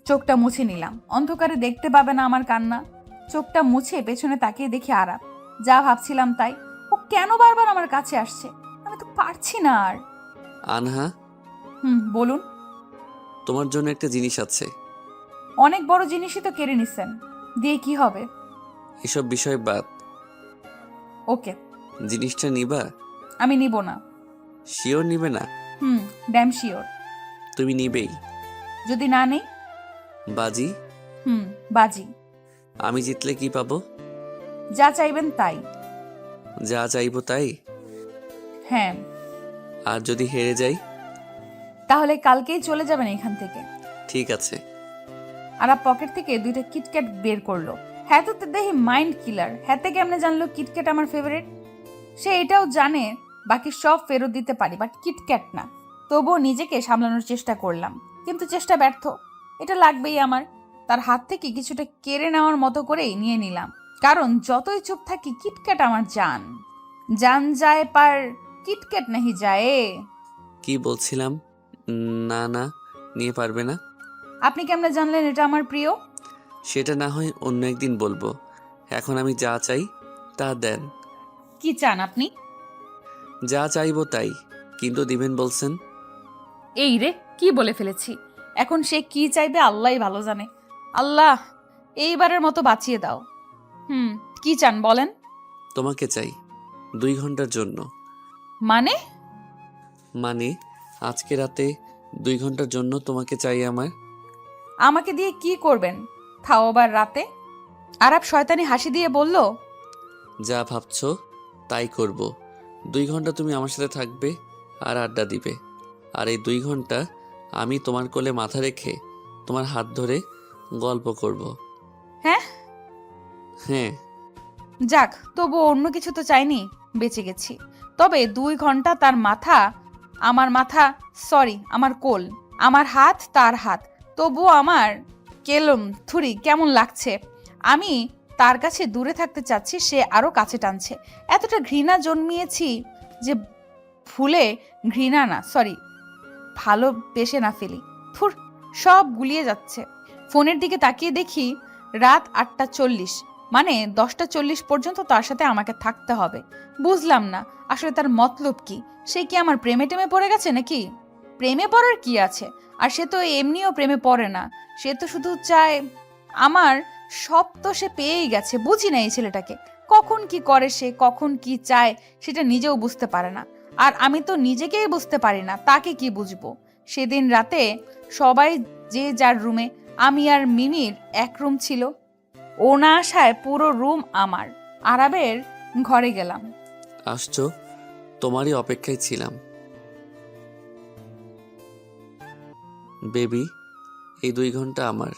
চোখটা মুছে নিলাম। অন্ধকারে দেখতে পাবে না আমার কান্না। চোখটা মুছে পেছনে তাকিয়ে দেখি আরাব। যা ভাবছিলাম তাই। ও কেন বারবার আমার কাছে আসছে? আমি তো পারছি না আর। আনহা, বলুন। তোমার জন্য একটা জিনিস আছে। অনেক বড় জিনিসই তো কেড়ে নিছেন, দিয়ে কি হবে? এসব বিষয় বাদ। ওকে। জিনিসটা নিবা? আমি নিব না। শিওর নিবে না? Damn sure. তুমি নিবেই? যদি না নেই? বাজি? বাজি। আমি জিতলে কি পাবো? যা চাইবেন তাই। যা চাইবো তাই? হ্যাঁ। আর যদি হেরে যাই? তাহলে কালকেই চলে যাবেন এখান থেকে। ঠিক আছে। আরাব পকেট থেকে 2টা কিটক্যাট বের করলো। হ্যাঁ তো দেখি মাইন্ড কিলার। হ্যাতে কেমনে জানলো কিটক্যাট আমার ফেভারিট? সে এটাও জানে বাকি সব ফেরত দিতে পারি, বাট কিটক্যাট না। তবুও নিজেকে সামলানোর চেষ্টা করলাম, কিন্তু চেষ্টা ব্যর্থ। এটা লাগবেই আমার। তার হাত থেকে কিছুটা কেড়ে নেওয়ার মতো করেই নিয়ে নিলাম, কারণ যতই চুপ থাকি কিটক্যাট আমার জান যায় পার কিটকেট नहीं जाए। কি বলছিলাম? না না, নিয়ে পারবে না। আপনি কেমনে জানলেন এটা আমার প্রিয়? সেটা না হয় অন্য একদিন বলবো। এখন আমি যা চাই তা দেন। কি চান আপনি? যা চাইবো তাই, কিন্তু দিবেন বলছেন। এই রে, কি বলে ফেলেছি। এখন সে কি চাইবে আল্লাহই ভালো জানে। আল্লাহ, এইবারের মতো বাঁচিয়ে দাও। কি চান বলেন? তোমাকে চাই 2 ঘন্টার জন্য। মানে? মানে আজকে রাতে 2 ঘন্টার জন্য তোমাকে চাই আমার। আমাকে দিয়ে কি করবেন, তাও আবার রাতে? আরব শয়তানি হাসি দিয়ে বলল, যা ভাবছো তাই করব। 2 ঘন্টা তুমি আমার সাথে থাকবে আর আড্ডা দিবে। আর এই 2 ঘন্টা আমি তোমার কোলে মাথা রেখে তোমার হাত ধরে গল্প করব। হ্যাঁ? হ্যাঁ। যাক, তবু অন্য কিছু তো চাইনি, বেঁচে গেছি। তবে 2 ঘন্টা তার মাথা আমার মাথা, সরি আমার কোল, আমার হাত তার হাত, তবু আমার কেলম থুরি কেমন লাগছে। আমি তার কাছে দূরে থাকতে চাচ্ছি, সে আরো কাছে টানছে। এতটা ঘৃণা জন্মিয়েছি যে ভুলে ঘৃণা না, সরি ভালোবেসে না ফেলি। থুর, সব গুলিয়ে যাচ্ছে। ফোনের দিকে তাকিয়ে দেখি রাত 8:40, মানে 10:40 পর্যন্ত তার সাথে আমাকে থাকতে হবে। বুঝলাম না আসলে তার মতলব কি। সে কি আমার প্রেমে টেমে পড়ে গেছে নাকি? প্রেমে পড়ার কি আছে? আর সে তো এমনিও প্রেমে পড়ে না, সে তো শুধু চায় আমার। সব তো সে পেয়েই গেছে। বুঝি না এই ছেলেটাকে, কখন কি করে সে, কখন কি চায় সেটা নিজেও বুঝতে পারে না। আর আমি তো নিজেকেই বুঝতে পারি না, তাকে কি বুঝবো। সেদিন রাতে সবাই যে যার রুমে, আমি আর মিমির এক রুম ছিল। ও না আসায় পুরো রুম আমার। আরবের ঘরে গেলাম। আসছো, তোমারই অপেক্ষায় ছিলাম। বেবি, এই 2 ঘন্টা আমার।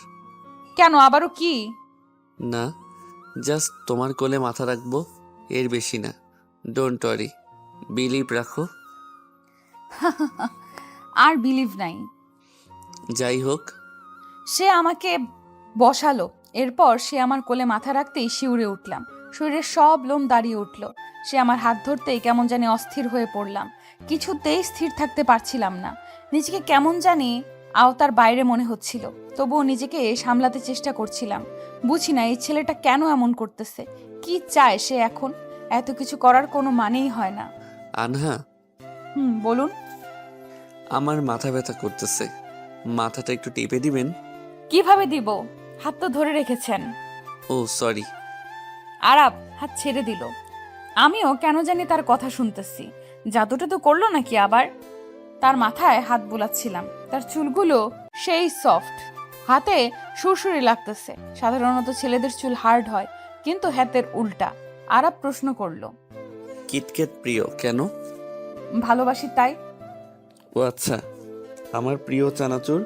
কেন, আবারও কি? না, জাস্ট তোমার কোলে মাথা রাখবো, এর বেশি না। ডোন্ট ওয়ারি, বিলিভ রাখো। আর বিলিভ নাই। যাই হোক, সে আমাকে বসালো, এরপর সে আমার কোলে মাথা রাখতেই শিউরে উঠলাম। শরীরের সব লোম দাঁড়িয়ে উঠল। সে আমার হাত ধরতেই কেমন জানি অস্থির হয়ে পড়লাম। কিছুতেই স্থির থাকতে পারছিলাম না। নিজেকে কেমন জানি আওতার বাইরে মনে হচ্ছিল, তবুও নিজেকে সামলাতে চেষ্টা করছিলাম। বুঝি না এই ছেলেটা কেন এমন করতেছে, কি চায় সে এখন। এত কিছু করার কোনো মানেই হয় না। আনহা, বলুন। আমার মাথা ব্যথা করতেছে, মাথাটা একটু টিপে দিবেন? কিভাবে দিব? হাত তো ধরে রেখেছেন। ও সরি। আরাব হাত ছেড়ে দিল। আমিও কেন জানি তার কথা শুনতেছি। জাদুটা তো করলো নাকি আবার? তার মাথায় হাত বুলাচ্ছিলাম, তার চুলগুলো সেই সফট, হাতে সুরসুরি লাগতেছে। সাধারণত ছেলেদের চুল হার্ড হয়, কিন্তু হাতের উল্টা। আরাব প্রশ্ন করলো, কিটক্যাট প্রিয় কেন? ভালোবাসি তাই। ও আচ্ছা, আমার প্রিয় চানাচুর।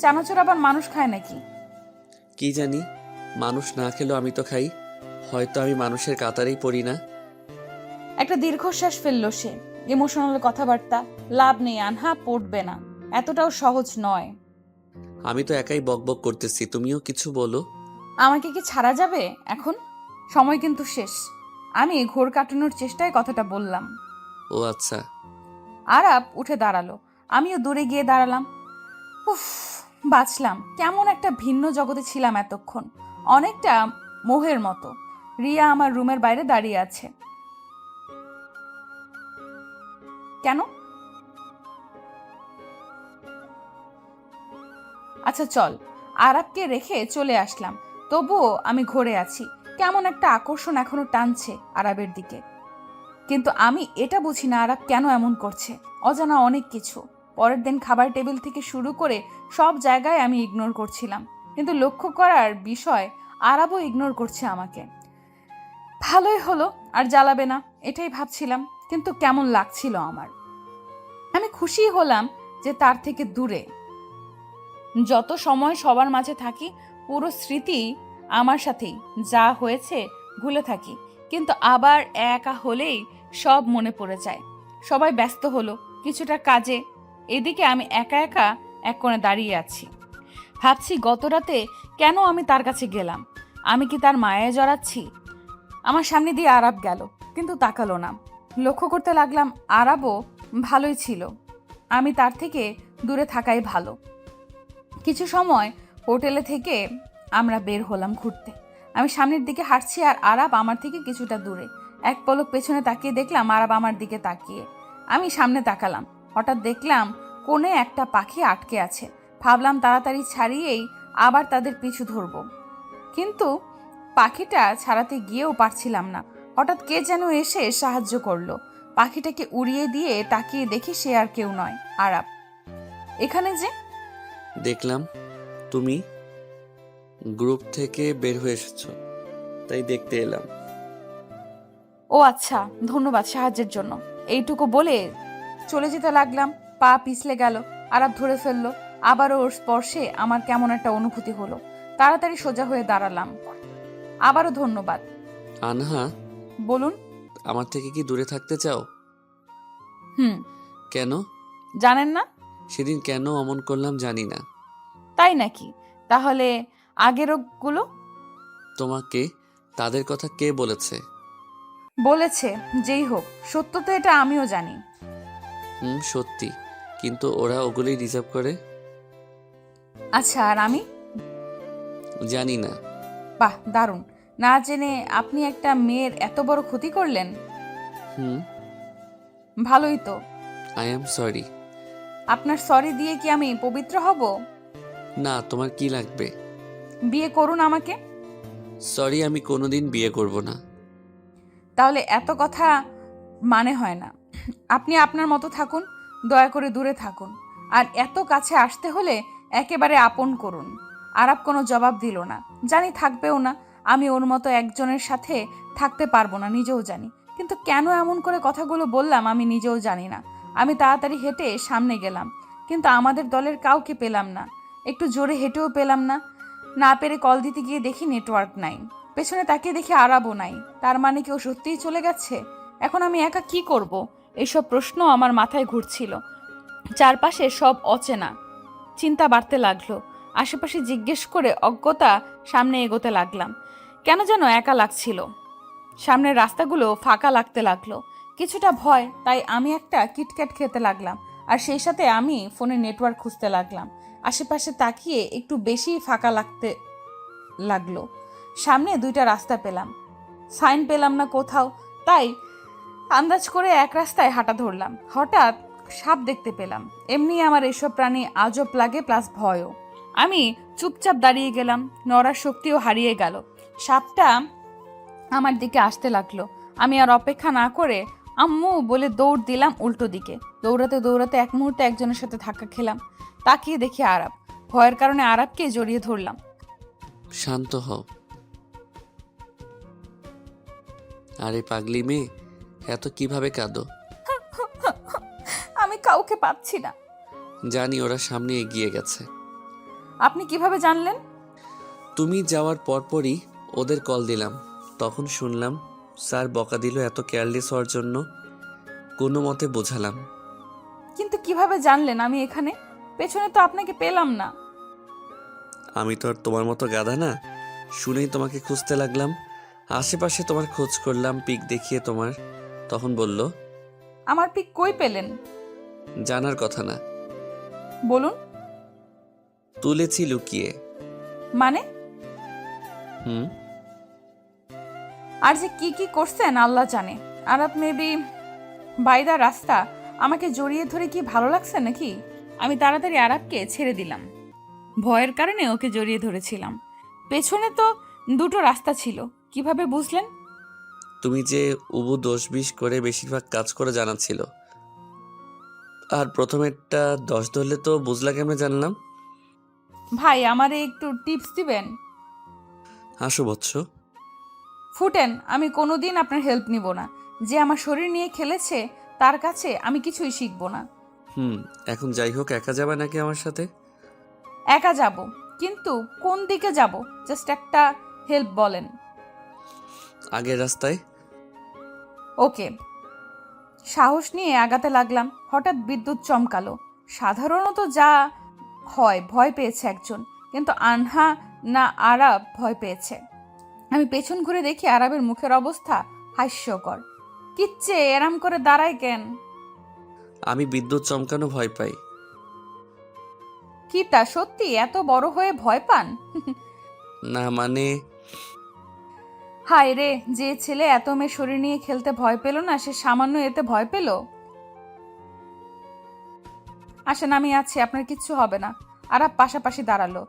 চানাচুর আবার মানুষ খায় নাকি? কি জানি, মানুষ না খেলেও আমি তো খাই। হয়তো আমি মানুষের কাতারেই পড়ি না। একটা দীর্ঘশ্বাস ফেললো সে। ইমোশনাল কথাবার্তা লাভ নেই আনহা, পড়বে না, এতটাও সহজ নয়। আমি তো একাই বকবক করতেছি, তুমিও কিছু বলো। আমাকে কি ছাড়া যাবে এখন? সময় কিন্তু শেষ। আমি ঘোর কাটানোর চেষ্টায় কথাটা বললাম। ও আচ্ছা। আরাব উঠে দাঁড়ালো, আমিও দূরে গিয়ে দাঁড়ালাম। উফ, বাঁচলাম। কেমন একটা ভিন্ন জগতে ছিলাম এতক্ষণ, অনেকটা মোহের মতো। রিয়া আমার রুমের বাইরে দাঁড়িয়ে আছে। কেন? আচ্ছা চল। আরাবকে রেখে চলে আসলাম, তবুও আমি ঘরে আছি। কেমন একটা আকর্ষণ এখনো টানছে আরাবের দিকে, কিন্তু আমি এটা বুঝি না আরাব কেন এমন করছে। অজানা অনেক কিছু। পরের দিন খাবার টেবিল থেকে শুরু করে সব জায়গায় আমি ইগনোর করছিলাম, কিন্তু লক্ষ্য করার বিষয় আরাবও ইগনোর করছে আমাকে। ভালোই হলো, আর জ্বালাবে না এটাই ভাবছিলাম, কিন্তু কেমন লাগছিল আমার। আমি খুশি হলাম যে তার থেকে দূরে। যত সময় সবার মাঝে থাকি, পুরো স্মৃতি আমার সাথেই, যা হয়েছে ভুলে থাকি, কিন্তু আবার একা হলেই সব মনে পড়ে যায়। সবাই ব্যস্ত হলো কিছুটা কাজে, এদিকে আমি একা একা এক কোণে দাঁড়িয়ে আছি। ভাবছি গত রাতে কেন আমি তার কাছে গেলাম। আমি কি তার মায়ায় জড়াচ্ছি? আমার সামনে দিয়ে আরাব গেল, কিন্তু তাকালো না। লক্ষ্য করতে লাগলাম আরাবও ভালোই ছিল, আমি তার থেকে দূরে থাকাই ভালো। কিছু সময় হোটেলে থেকে আমরা বের হলাম ঘুরতে। আমি সামনের দিকে হাঁটছি আর আরাব আমার থেকে কিছুটা দূরে। এক পলক পেছনে তাকিয়ে দেখলাম আরাব আমার দিকে তাকিয়ে। আমি সামনে তাকালাম, হঠাৎ দেখলাম কোণে একটা পাখি আটকে আছে। ভাবলাম তাড়াতাড়ি ছাড়িয়েই আবার তাদের পিছু ধরব, কিন্তু পাখিটা ছাড়াতে গিয়েও পারছিলাম না। হঠাৎ কে যেন এসে সাহায্য করলো। পাখিটাকে উড়িয়ে দিয়ে তাকিয়ে দেখি সে আর কেউ নয়, আরাব। এখানে যে দেখলাম তুমি গ্রুপ থেকে বের হয়ে এসেছো, তাই দেখতে এলাম। ও আচ্ছা, ধন্যবাদ সাহায্যের জন্য। এইটুকু বলে চলে যেতে লাগলাম। পা পিছলে গেল, আরাব ধরে ফেললো। আবারও ওর স্পর্শে আমার কেমন একটা অনুভূতি হলো। তাড়াতাড়ি সোজা হয়ে দাঁড়ালাম। আবারও ধন্যবাদ। আনহা, বলুন। আমার থেকে কি দূরে থাকতে চাও? কেন? জানেন না? সেদিন কেন অমন করলাম জানি না। তাই নাকি? তাহলে আগের গুলো তোমাকে তাদের কথা কে বলেছে? বলেছে। যেই হোক, সত্য তো এটা আমিও জানি। সত্যি, কিন্তু ওরা ওগুলোই রিজার্ভ করে। আচ্ছা, আর আমি? জানি না। বাহ, দারুণ। না জেনে আপনি একটা মেয়ের এত বড় ক্ষতি করলেন। ভালোই তো। I am sorry. আপনার সরি দিয়ে কি আমি পবিত্র হব? না, তোমার কি লাগবে? বিয়ে করুন আমাকে। সরি, আমি কোনোদিন বিয়ে করব না। তাহলে এত কথা মানে হয় না। আপনি আপনার মতো থাকুন, দয়া করে দূরে থাকুন। আর এত কাছে আসতে হলে একেবারে আপন করুন। আরাব কোনো জবাব দিল না, জানি থাকবেও না। আমি ওর মতো একজনের সাথে থাকতে পারবো না, নিজেও জানি। কিন্তু কেন এমন করে কথাগুলো বললাম আমি নিজেও জানি না। আমি তাড়াতাড়ি হেঁটে সামনে গেলাম, কিন্তু আমাদের দলের কাউকে পেলাম না। একটু জোরে হেঁটেও পেলাম না। না পেরে কল দিতে গিয়ে দেখি নেটওয়ার্ক নাই। পেছনে তাকিয়ে দেখি আরাবও নাই। তার মানে কি ও সত্যিই চলে গেছে? এখন আমি একা কি করব? এইসব প্রশ্ন আমার মাথায় ঘুরছিল। চারপাশে সব অচেনা, চিন্তা বাড়তে লাগলো। আশেপাশে জিজ্ঞেস করে অজ্ঞতা সামনে এগোতে লাগলাম। কেন যেন একা লাগছিল। সামনের রাস্তাগুলো ফাঁকা লাগতে লাগলো। কিছুটা ভয়, তাই আমি একটা কিটক্যাট খেতে লাগলাম। আর সেই সাথে আমি ফোনে নেটওয়ার্ক খুঁজতে লাগলাম। আশেপাশে তাকিয়ে একটু বেশি ফাঁকা লাগতে লাগলো। সামনে দুইটা রাস্তা পেলাম, সাইন পেলাম না কোথাও, তাই আন্দাজ করে এক রাস্তায় হাঁটা ধরলাম। হঠাৎ সাপ দেখতে পেলাম। এমনি আমার এসব প্রাণী আজব লাগে, প্লাস ভয়ও। আমি চুপচাপ দাঁড়িয়ে গেলাম, নড়ার শক্তিও হারিয়ে গেল। সাপটা আমার দিকে আসতে লাগলো। আমি আর অপেক্ষা না করে আম্মু বলে দৌড় দিলাম উল্টো দিকে। দৌড়াতে দৌড়াতে এক মুহূর্তে একজনের সাথে ধাক্কা খেলাম। তাকিয়ে দেখি আরাব। ভয়ের কারণে আরাবকে জড়িয়ে ধরলাম। শান্ত হও। আরে পাগলি মেয়ে, এত কিভাবে কাঁদো? আমি কাউকে পাচ্ছি না। জানি, ওরা সামনে এগিয়ে গেছে। আপনি কিভাবে জানলেন? তুমি যাওয়ার পরপরই ওদের কল দিলাম, তখন শুনলাম স্যার বকা দিল এত কেয়ারলেস হওয়ার জন্য। কোনো মতে বোঝালাম। কিন্তু কিভাবে জানলেন আমি এখানে? পেছনে তো আপনাকে পেলাম না। আমি তো আর তোমার মতো গাধা না। শুনেই তোমাকে খুঁজতে লাগলাম। আশেপাশে তোমার খোঁজ করলাম, পিক দেখিয়ে তোমার। তখন বলল। আমার পিক কই পেলেন? জানার কথা না। বলুন। তুলেছি লুকিয়ে। মানে? আর যে কি কি করছেন আল্লাহ জানে। আরাব মেবি বাইদা রাস্তা আমাকে জড়িয়ে ধরে কি ভালো লাগছে নাকি? আমি তাড়াতাড়ি আরাবকে ছেড়ে দিলাম। ভয়ের কারণে ওকে জড়িয়ে ধরেছিলাম। পেছনে তো দুটো রাস্তা ছিল, কিভাবে বুঝলেন? তুমি যে উবু 10-20 করে বেশিরভাগ কাজ করে জানাচ্ছিল, আর প্রথমেরটা 10 ধরলে তো বুঝলা কেমনে জানলাম? ভাই, আমারে একটু টিপস দিবেন? আসো বৎস। ফুটেন, আমি কোনোদিন আপনার হেল্প নিব না। যে আমার শরীর নিয়ে খেলেছে তার কাছে আমি কিছুই শিখব না। এখন যাই হোক, একা যাবে নাকি আমার সাথে? একা যাব, কিন্তু কোন দিকে যাব? জাস্ট একটা হেল্প বলেন। আগের রাস্তায়। ওকে। সাহস নিয়ে আগাতে লাগলাম। হঠাৎ বিদ্যুৎ চমকালো। সাধারণত যা হয়, ভয় পেয়েছে একজন, কিন্তু আনহা না আরাব ভয় পেয়েছে। আমি পেছন ঘুরে দেখি আরাবের মুখের অবস্থা হাস্যকর। কিচ্ছে এরাম করে দাঁড়ায় কেন? আমি বিদ্যুৎ চমকানো ভয় পাই। কি তা সত্যি এত বড় হয়ে ভয় পান? না মানে হায় রে, যে ছেলে এত মেয়ে শরীর নিয়ে খেলতে ভয় পেল না, সে সামান্য এতে ভয় পেল। আসেন, আমি আছি, আপনার কিচ্ছু হবে না। আরাব পাশাপাশি দাঁড়ালো,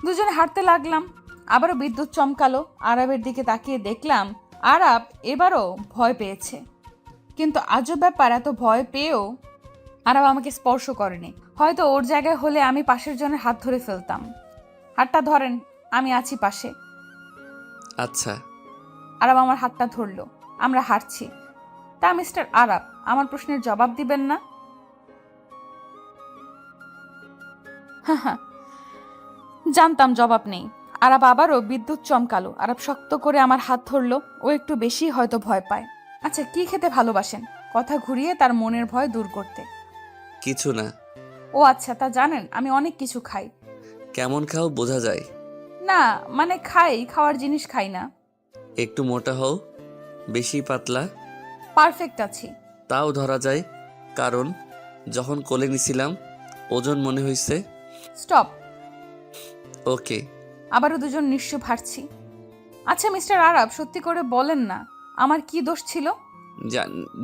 দুজনে হাঁটতে লাগলাম। আবারও বিদ্যুৎ চমকালো। আরবের দিকে তাকিয়ে দেখলাম আরাব এবারও ভয় পেয়েছে। কিন্তু আজব ব্যাপার, এত ভয় পেয়েও আরাব আমাকে স্পর্শ করেনি। হয়তো ওর জায়গায় হলে আমি পাশের জনের হাত ধরে ফেলতাম। হাতটা ধরেন, আমি আছি পাশে। আচ্ছা। আরাব আমার হাতটা ধরলো, আমরা হাঁটছি। তা মিস্টার আরাব, আমার প্রশ্নের জবাব দিবেন না? হ্যাঁ, জানতাম জবাব নেই। আরাব আবারও বিদ্যুৎ চমকালো। আরাব শক্ত করে আমার হাত ধরলো। ও একটু বেশি হয়তো ভয় পায়। আচ্ছা, কি খেতে ভালোবাসেন? কথা ঘুরিয়ে তার মনের ভয় দূর করতে। কিছু না। ও আচ্ছা, তা জানেন আমি অনেক কিছু খাই। কেমন খাও বোঝা যায়। না মানে খাই, খাওয়ার জিনিস খাই না। একটু মোটা হও, বেশি পাতলা। পারফেক্ট আছি। তাও ধরা যায়, কারণ যখন কোলে নিছিলাম ওজন মনে হয়েছে। স্টপ। ওকে। আবারও দুজন নিঃশ্বাস হাঁটছি। আচ্ছা মিস্টার আরাব, সত্যি করে বলেন না, আমার কি দোষ ছিল?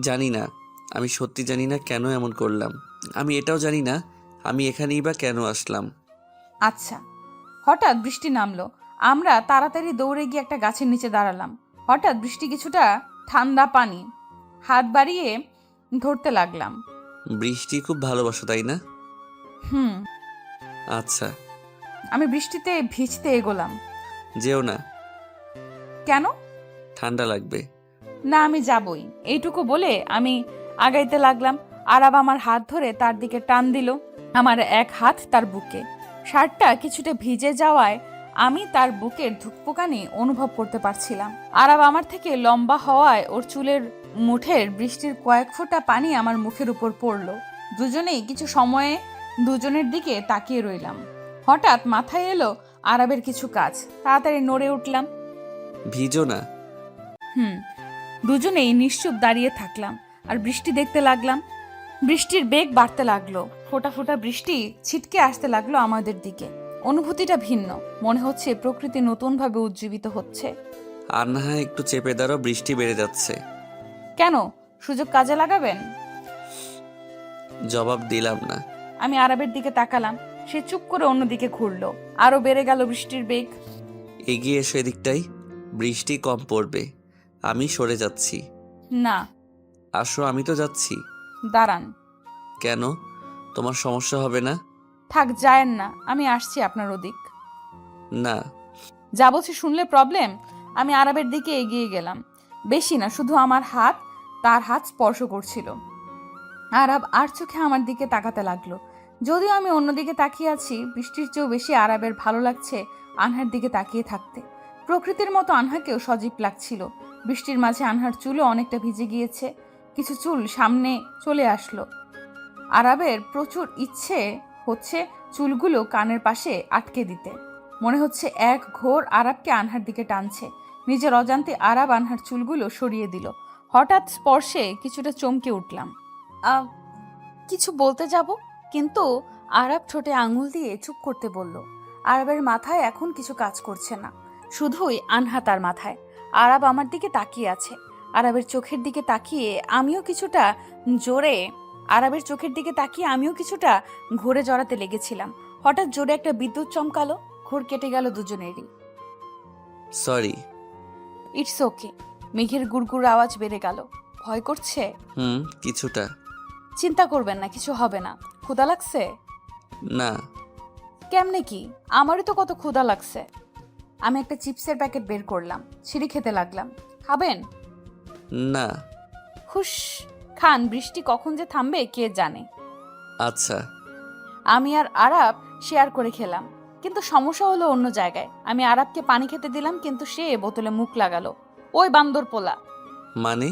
জানি না। আমি সত্যি জানি না কেন এমন করলাম। আমি এটাও জানি না আমি এখানেই বা কেন আসলাম। আচ্ছা। হঠাৎ বৃষ্টি নামলো। আমরা তাড়াতাড়ি দৌড়ে গিয়ে একটা গাছের নিচে দাঁড়ালাম। হঠাৎ বৃষ্টি কিছুটা ঠান্ডা পানি হাত বাড়িয়ে ধরতে লাগলাম। বৃষ্টি খুব ভালোবাসো তাই না? হুম। আচ্ছা। আমি বৃষ্টিতে ভিজতে এগোলাম। যেও না। কেন? ঠান্ডা লাগবে। না, আমি যাবই। এইটুকু বলে আমি আগাইতে লাগলাম। আরাব আমার হাত ধরে তার দিকে টান দিল। আমার এক হাত তার বুকে। শার্টটা কিছুটা ভিজে যাওয়ায় আমি তার বুকের ধুকপুকানি অনুভব করতে পারছিলাম। আরাব আমার থেকে লম্বা হওয়ায় ওর চুলের মুঠের বৃষ্টির কয়েক ফোঁটা পানি আমার মুখের উপর পড়ল। দুজনেই কিছু সময়ে দুজনের দিকে তাকিয়ে রইলাম। হঠাৎ মাথায় এলো আরাবের কিছু কাজ। তাড়াতাড়ি নড়ে উঠলাম। ভিজো না। দুজনেই নিশ্চুপ দাঁড়িয়ে থাকলাম আর বৃষ্টি দেখতে লাগলাম। বৃষ্টির বেগ বাড়তে লাগলো। ফোঁটা ফোঁটা বৃষ্টি ছিটকে আসতে লাগলো আমাদের দিকে। অনুভূতিটা ভিন্ন। মনে হচ্ছে প্রকৃতি নতুনভাবে উজ্জীবিত হচ্ছে। আন্না একটু চেপে দাঁড়াও, বৃষ্টি বেড়ে যাচ্ছে। কেন? সুযোগ কাজে লাগাবেন? জবাব দিলাম না। আমি আরাবের দিকে তাকালাম। সে চুপ করে অন্যদিকে ঘুরলো। আরো বেড়ে গেল বৃষ্টির বেগ। এগিয়ে এসো এদিকটাই, বৃষ্টি কম পড়বে। আমি সরে যাচ্ছি। না। আসো, আমি তো যাচ্ছি। দাঁড়ান। কেন? তোমার সমস্যা হবে না? থাক, যায়েন না, আমি আসছি আপনার ওদিক। না। যা বলছি শুনলে প্রবলেম? আমি আরাবের দিকে এগিয়ে গেলাম। বেশি না, শুধু আমার হাত তার হাত স্পর্শ করছিল। আরাব আর চোখে আমার দিকে তাকাতে লাগলো। যদিও আমি অন্যদিকে তাকিয়ে আছি, বৃষ্টির চেয়েও বেশি আরাবের ভালো লাগছে আনহার দিকে তাকিয়ে থাকতে। প্রকৃতির মতো আনহাকেও সজীব লাগছিল। বৃষ্টির মাঝে আনহার চুলও অনেকটা ভিজে গিয়েছে। কিছু চুল সামনে চলে আসলো। আরাবের প্রচুর ইচ্ছে হচ্ছে চুলগুলো কানের পাশে আটকে দিতে। মনে হচ্ছে এক ঘোর আরাবকে আনহার দিকে টানছে। নিজের অজান্তে আরাব আনহার চুলগুলো সরিয়ে দিল। হঠাৎ স্পর্শে কিছুটা চমকে উঠলাম। কিছু বলতে যাব, কিন্তু আরাব ঠোঁটে আঙুল দিয়ে চুপ করতে বলল। আরাবের মাথায় এখন কিছু কাজ করছে না, শুধুই আনহা তার মাথায়। আরাব আমার দিকে তাকিয়ে আছে। আরাবের চোখের দিকে তাকিয়ে আমিও কিছুটা ঘুরে জড়াতে লেগেছিলাম। হঠাৎ জোরে একটা বিদ্যুৎ চমকালো। ঘোর কেটে গেল দুজনেরই। সরি। It's okay. মেঘের গুড়গুড় আওয়াজ বেড়ে গেল। ভয় করছে? কিছুটা। চিন্তা করবেন না, কিছু হবে না। ক্ষুধা লাগছে? না। কেমনে কি? আমারই তো কত ক্ষুধা লাগছে। আমি একটা চিপসের প্যাকেট বের করলাম। ছিঁড়ে খেতে লাগলাম। খাবেন? না। হুশ, খান। বৃষ্টি কখন যে থামবে কে জানে। আচ্ছা। আমি আর আরাব শেয়ার করে খেলাম, কিন্তু সমস্যা হলো অন্য জায়গায়। আমি আরাবকে পানি খেতে দিলাম, কিন্তু সে বোতলে মুখ লাগালো। ওই বান্দর পোলা। মানে?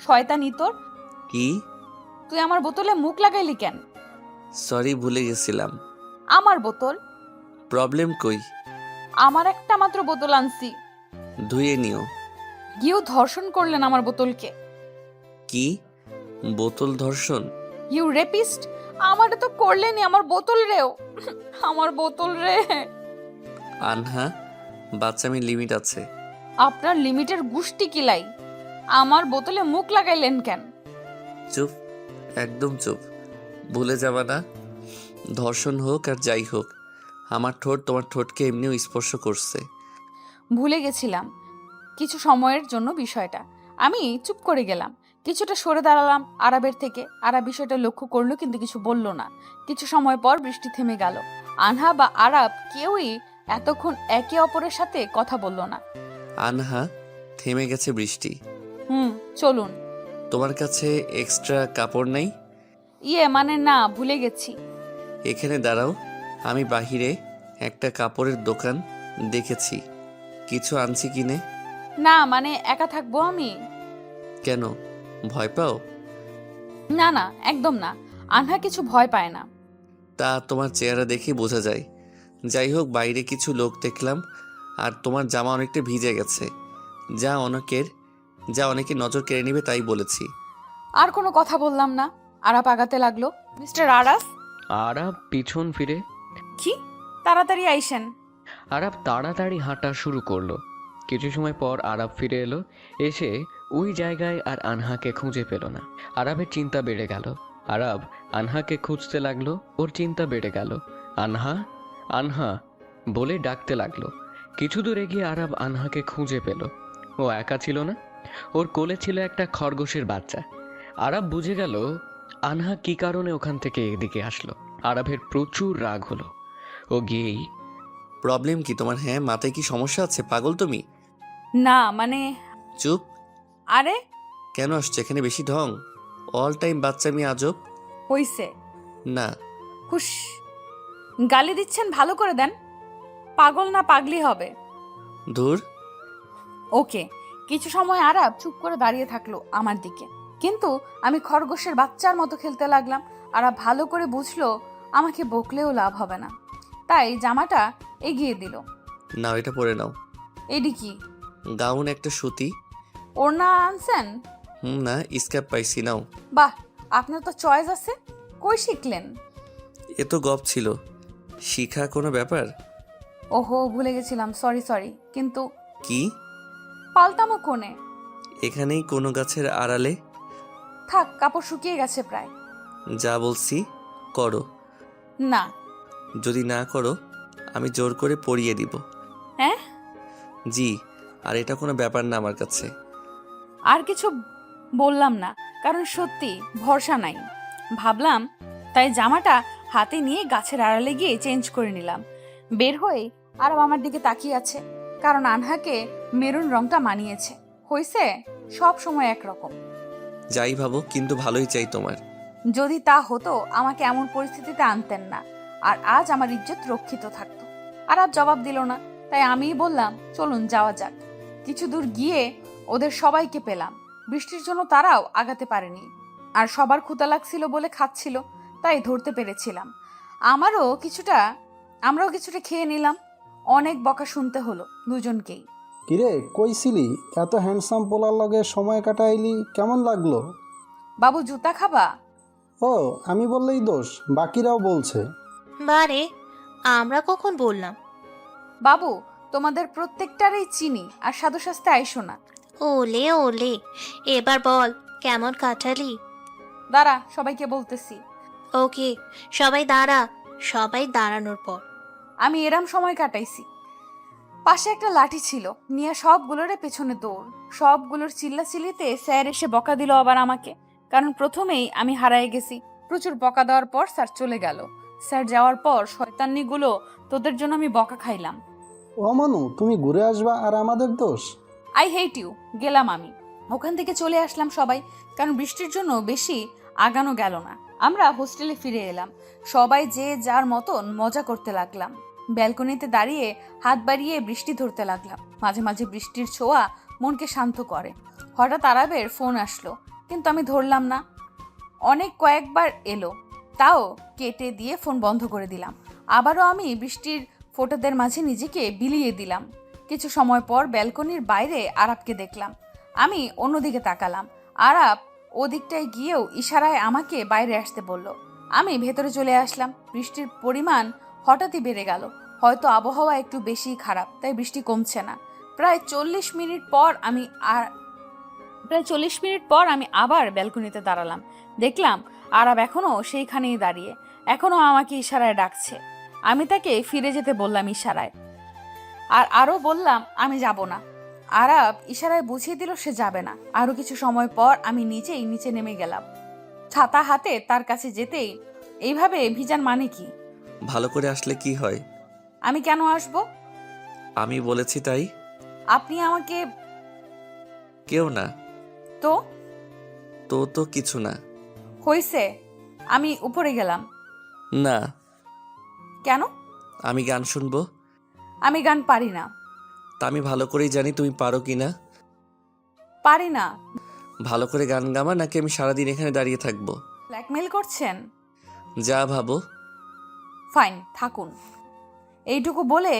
শয়তানি তোর। কি? তুই আমার বোতলে মুখ লাগাইলি কেন? সরি, ভুলে গেছিলাম। আমার বোতল? প্রবলেম কই? আমার একটা মাত্র বোতল আনছি। ধুয়ে নিও। গিয়েও ধর্ষণ করলেন আমার বোতলকে। কি বোতল ধর্ষণ? You rapist! আমারে তো করলেনি, আমার বোতল রেও, আমার বোতল রে। আনহা, বাচ্চামি লিমিট আছে। আপনার লিমিটের গুষ্টি কিলাই, আমার বোতলে মুখ লাগাইলেন কেন? চুপ, একদম চুপ। ভুলে যাবা না, ধর্ষণ হোক আর যাই হোক, আমার ঠোঁট তোমার ঠোঁটকে এমনিও স্পর্শ করছে। ভুলে গেছিলাম কিছু সময়ের জন্য বিষয়টা। আমি চুপ করে গেলাম, কিছুটা সরে দাঁড়ালাম আরাবের থেকে। আরাব বিষয়টা লক্ষ্য করলো কিন্তু কিছু বলল না। কিছু সময় পর বৃষ্টি থেমে গেল। আনহা বা আরাব কেউই এতক্ষণ একে অপরের সাথে কথা বলল না। আনহা, থেমে গেছে বৃষ্টি। চলুন। তোমার কাছে এক্সট্রা কাপড় নেই? মানে না, ভুলে গেছি। এখানে দাঁড়াও, আমি বাহিরে একটা কাপড়ের দোকান দেখেছি, কিছু আনছি কিনে। না মানে একা থাকবো আমি। কেন, ভয় পাও? না না, একদম না। আনহা কিছু ভয় পায় না। তা তোমার চেহারা দেখে বোঝা যায়। যাই হোক, বাইরে কিছু লোক দেখলাম আর তোমার জামা অনেকটা ভিজে গেছে, যা অনেকে নজর কেড়ে নেবে তাই বলেছি। আর কোনো কথা বললাম না। আরাব আগাতে লাগলো। মিস্টার আরাফ। আরাব পিছন ফিরে, কি তাড়াতাড়ি আইসেন। আরাব তাড়াতাড়ি হাঁটা শুরু করলো। কিছু সময় পর আরাব ফিরে এলো, এসে ওই জায়গায় আর আনহাকে খুঁজে পেল না। আরাবের চিন্তা বেড়ে গেল। আরাব আনহাকে খুঁজতে লাগলো, ওর চিন্তা বেড়ে গেল। আনহা, আনহা বলে ডাকতে লাগলো। কিছু দূর এগিয়ে আরাব আনহাকে খুঁজে পেল। ও একা ছিল না, ওর কোলে ছিল একটা খরগোশের বাচ্চা। আরাব বুঝে গেল আনহা কি কারণে ওখান থেকে এদিকে আসলো। আরাবের প্রচুর রাগ হলো। ও গিয়েই, প্রবলেম কি তোমার? হ্যাঁ, মাথায় কি সমস্যা আছে? পাগল তুমি? না মানে। চুপ। আরে কেন আসছে এখানে বেশি ঢং? অল টাইম বাচ্চামি, আজব। হইছে। না। হুশ, গালি দিচ্ছেন, ভালো করে দেন। পাগল না পাগলি হবে। ধুর। ওকে। কিছু সময় আরাব চুপ করে দাঁড়িয়ে থাকলো আমার দিকে, কিন্তু আমি খরগোশের বাচ্চার মতো খেলতে লাগলাম। আরাব ভালো করে বুঝলো আমাকে বকলেও লাভ হবে না, তাই জামাটা এগিয়ে দিল। নাও, এটা পরে নাও। এডি কি? গাউন, একটা সুতি। ওড়না আনছেন? না, স্কার্ফ পাইছি, নাও। বাহ, আপনার তো চয়েস আছে। কই শিখলেন? এ তো গপ ছিল, শিখা কোনো ব্যাপার? ওহো, ভুলে গেছিলাম, সরি। কিন্তু কি? পাল্টামো কোণে? এখানেই কোনো গাছের আড়ালে। থাক, কাপড় শুকিয়ে গেছে প্রায়। যা বলছি করো। না। যদি না করো আমি জোর করে পরিয়ে দিব। হ্যাঁ? জি, আর এটা কোনো ব্যাপার না আমার কাছে। আর কিছু বললাম না, কারণ সত্যি ভরসা নাই। ভাবলাম, তাই জামাটা হাতে নিয়ে গাছের আড়ালে গিয়ে চেঞ্জ করে নিলাম। বের হয়ে আরব আমার দিকে তাকিয়ে আছে, কারণ আনহাকে মেরুন রংটা মানিয়েছে। হইছে সব সময় একরকম। যাই ভাবো, কিন্তু ভালোই চাই তোমার। যদি তা হতো আমাকে এমন পরিস্থিতিতে আনতেন না, আর আজ আমার ইজ্জত রক্ষিত থাকতো। আরব জবাব দিল না, তাই আমিই বললাম, চলুন যাওয়া যাক। কিছু দূর গিয়ে ওদের সবাইকে পেলাম। বৃষ্টির জন্য তারাও আগাতে পারেনি, আর সবার ক্ষুধা লাগছিল বলে খাচ্ছিল, তাই ধরতে পেরেছিলাম। আমরাও কিছুটা খেয়ে নিলাম। অনেক বকা শুনতে হলো দুজনকেই। কিরে, কইছিলি এত হ্যান্ডসাম পোলার লগে সময় কাটাইলি, কেমন লাগলো? বাবু, জুতা খাবা? ও, আমি বললেই দোষ, বাকিরাও বলছে। বারে, আমরা কখন বললাম? বাবু, তোমাদের প্রত্যেকটারই চিনি, আর সাধু সাস্তে আইসো না। ওলে ওলে, এবার বল কেমন কাটালি? দাঁড়া, সবাইকে বলতেছি। ওকে, সবাই দাঁড়ানোর পর। আমি এরম সময় কাটাইছি। পাশে একটা লাঠি ছিল, নিয়ে সবগুলোরে পেছনে দৌড়। সবগুলোর চিল্লাচিল্লিতে স্যার এসে বকা দিল আবার আমাকে, কারণ প্রথমেই আমি হারায় গেছি। প্রচুর বকা দেওয়ার পর স্যার চলে গেল। স্যার যাওয়ার পর শয়তানিগুলো তোদের জন্য আমি বকা খাইলাম। ও মানু, তুমি ঘুরে আসবা আর আমাদের দোষ? I hate you. গেলাম আমি। ওখান থেকে চলে আসলাম সবাই, কারণ বৃষ্টির জন্য বেশি আগানো গেল না। আমরা হোস্টেলে ফিরে এলাম। সবাই যে যার মতন মজা করতে লাগলাম। ব্যালকনিতে দাঁড়িয়ে হাত বাড়িয়ে বৃষ্টি ধরতে লাগলাম। মাঝে মাঝে বৃষ্টির ছোঁয়া মনকে শান্ত করে। হঠাৎ আরাবের ফোন আসলো, কিন্তু আমি ধরলাম না। কয়েকবার এলো, তাও কেটে দিয়ে ফোন বন্ধ করে দিলাম। আবারও আমি বৃষ্টির ফোঁটাদের মাঝে নিজেকে বিলিয়ে দিলাম। কিছু সময় পর ব্যালকনির বাইরে আরাবকে দেখলাম। আমি অন্যদিকে তাকালাম। আরাব ওদিকটায় গিয়েও ইশারায় আমাকে বাইরে আসতে বলল। আমি ভেতরে চলে আসলাম। বৃষ্টির পরিমাণ হঠাৎই বেড়ে গেল। হয়তো আবহাওয়া একটু বেশিই খারাপ, তাই বৃষ্টি কমছে না। প্রায় 40 মিনিট পর আমি আবার ব্যালকনিতে দাঁড়ালাম। দেখলাম আরাব এখনো সেইখানেই দাঁড়িয়ে, এখনো আমাকে ইশারায় ডাকছে। আমি তাকে ফিরে যেতে বললাম ইশারায়, আর আরও বললাম আমি যাব না। আরাব ইশারায় বুঝিয়ে দিল সে যাবে না। আরও কিছু সময় পর আমি নিজেই নিচে নেমে গেলাম। ছাতা হাতে তার কাছে যেতেই, এইভাবে ভিজান মানে কি? ভালো করে আসলে কি হয়? আমি কেন আসব? আমি বলেছি তাই। আপনি আমাকে? কেউ না। তো তো কিছু না। হইছে, আমি উপরে গেলাম। না। কেন? আমি গান শুনবো। আমি গান পারি না। তা আমি ভালো করেই জানি তুমি পারো কি না। পারি না। ভালো করে গান গামা নাকি আমি সারাদিন এখানে দাঁড়িয়ে থাকবো? ব্ল্যাকমেল করছেন? যা ভাবো। ফাইন, থাকুন। এইটুকু বলে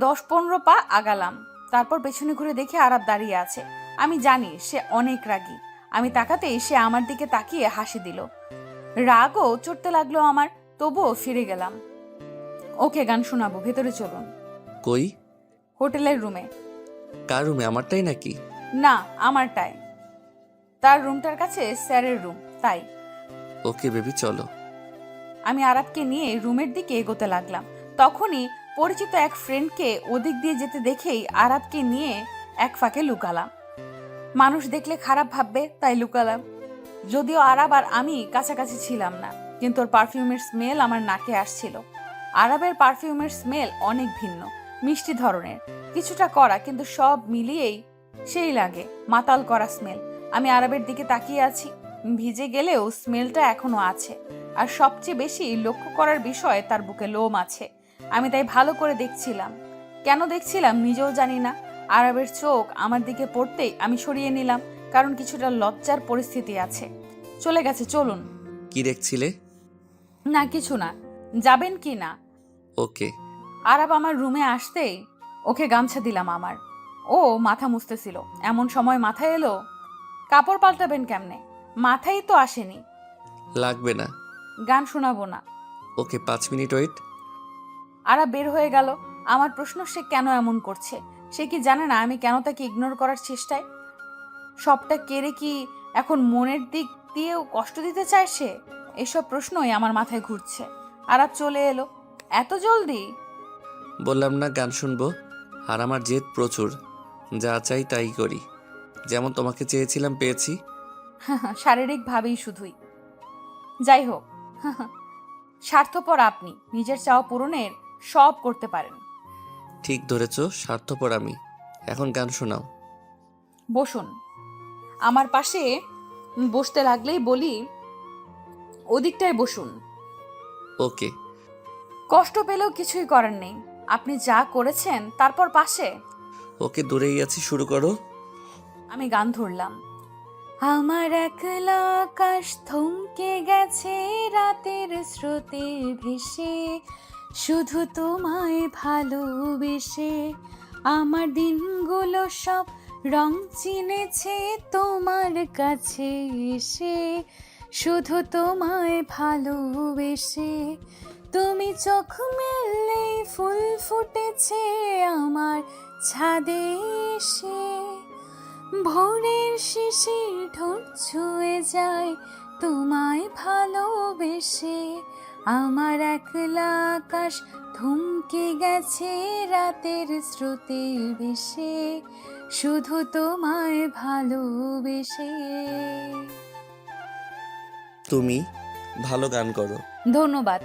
10-15 পা আগালাম। তারপর পেছনে ঘুরে দেখে আরাব দাঁড়িয়ে আছে। আমি জানি সে অনেক রাগী। আমি তাকাতেই সে আমার দিকে তাকিয়ে হাসি দিল। রাগও চড়তে লাগলো আমার, তবুও ফিরে গেলাম। ওকে গান শোনাবো, ভেতরে চলুন। কই? হোটেলের রুমে। কার রুমে? আমারটাই নাকি? না, আমারটায়। তার রুমটার কাছে স্যারের রুম, তাই। ওকে বেবি, চলো। আমি আরাবকে নিয়ে রুমের দিকে এগোতে লাগলাম। তখনই পরিচিত এক ফ্রেন্ডকে ওদিক দিয়ে যেতে দেখেই আরাবকে নিয়ে এক ফাঁকে লুকালাম। মানুষ দেখলে খারাপ ভাববে, তাই লুকালাম। যদিও আরাব আর আমি কাছাকাছি ছিলাম না, কিন্তু ওর পারফিউমের স্মেল আমার নাকে আসছিল। আরাবের পারফিউমের স্মেল অনেক ভিন্ন, মিষ্টি ধরনের, কিছুটা কড়া, কিন্তু সব মিলিয়েই সেই লাগে মাতাল করা স্মেল। আমি আরাবের দিকে তাকিয়ে আছি। ভিজে গেলেও স্মেলটা এখনো আছে। আর সবচেয়ে বেশি লক্ষ্য করার বিষয়, তার বুকে লোম আছে। আমি তাই ভালো করে দেখছিলাম। কেন দেখছিলাম নিজেও জানি না। আরাবের চোখ আমার দিকে পড়তেই আমি সরিয়ে নিলাম, কারণ কিছুটা লজ্জার পরিস্থিতি আছে। চলে গেছে, চলুন। কি দেখছিলে? না, কিছু না। যাবেন কি না? ওকে। আরাব আমার রুমে আসতেই ওকে গামছা দিলাম আমার। ও মাথা মুছতেছিল, এমন সময় মাথায় এলো কাপড় পাল্টাবেন কেমনে? মাথায় তো আসেনি। লাগবে না। গান শোনাবো না। ওকে, 5 মিনিট ওয়েট। আরাব বের হয়ে গেল। আমার প্রশ্ন, সে কেন এমন করছে? সে কি জানে না আমি কেন তাকে ইগনোর করার চেষ্টায়? সবটা কেড়ে কি এখন মনের দিক দিয়েও কষ্ট দিতে চায় সে? এসব প্রশ্নই আমার মাথায় ঘুরছে। আরাব চলে এলো। এত জলদি? বললাম না গান শুনবো। আর আমার জেদ প্রচুর, যা চাই তাই করি। যেমন তোমাকে চেয়েছিলাম পেয়েছি। শারীরিক ভাবেই শুধুই। যাই হোক, স্বার্থপর আপনি। নিজের চাওয়া পূরণের সব করতে পারেন। ঠিক ধরেছ, স্বার্থপর আমি। এখন গান শোনাও। বসুন। আমার পাশে বসতে লাগলেই বলি ওদিকটায় বসুন। ওকে। কষ্ট পেলেও কিছুই করার নেই। আপনি যা করেছেন তারপর পাশে। ওকে, দূরেই আছি, শুরু করো। আমি গান ধরলাম। আমার একলা আকাশ থমকে গেছে রাতের স্রোতে ভেসে, শুধু তোমায় ভালোবেসে। আমার দিনগুলো সব রং চিনেছে তোমার কাছে এসে, শুধু তোমায় ভালোবেসে। তুমি চোখ মেললে ফুল ফুটেছে আমার ছাদে এসে, ভোরের শিশির ঠোঁট ছুঁয়ে যায় তোমায় ভালোবেসে। আমার একলা আকাশ থমকে গেছে রাতের স্রোতে ভেসে, শুধু তোমায় ভালোবেসে। তুমি ভালো গান করো। ধন্যবাদ।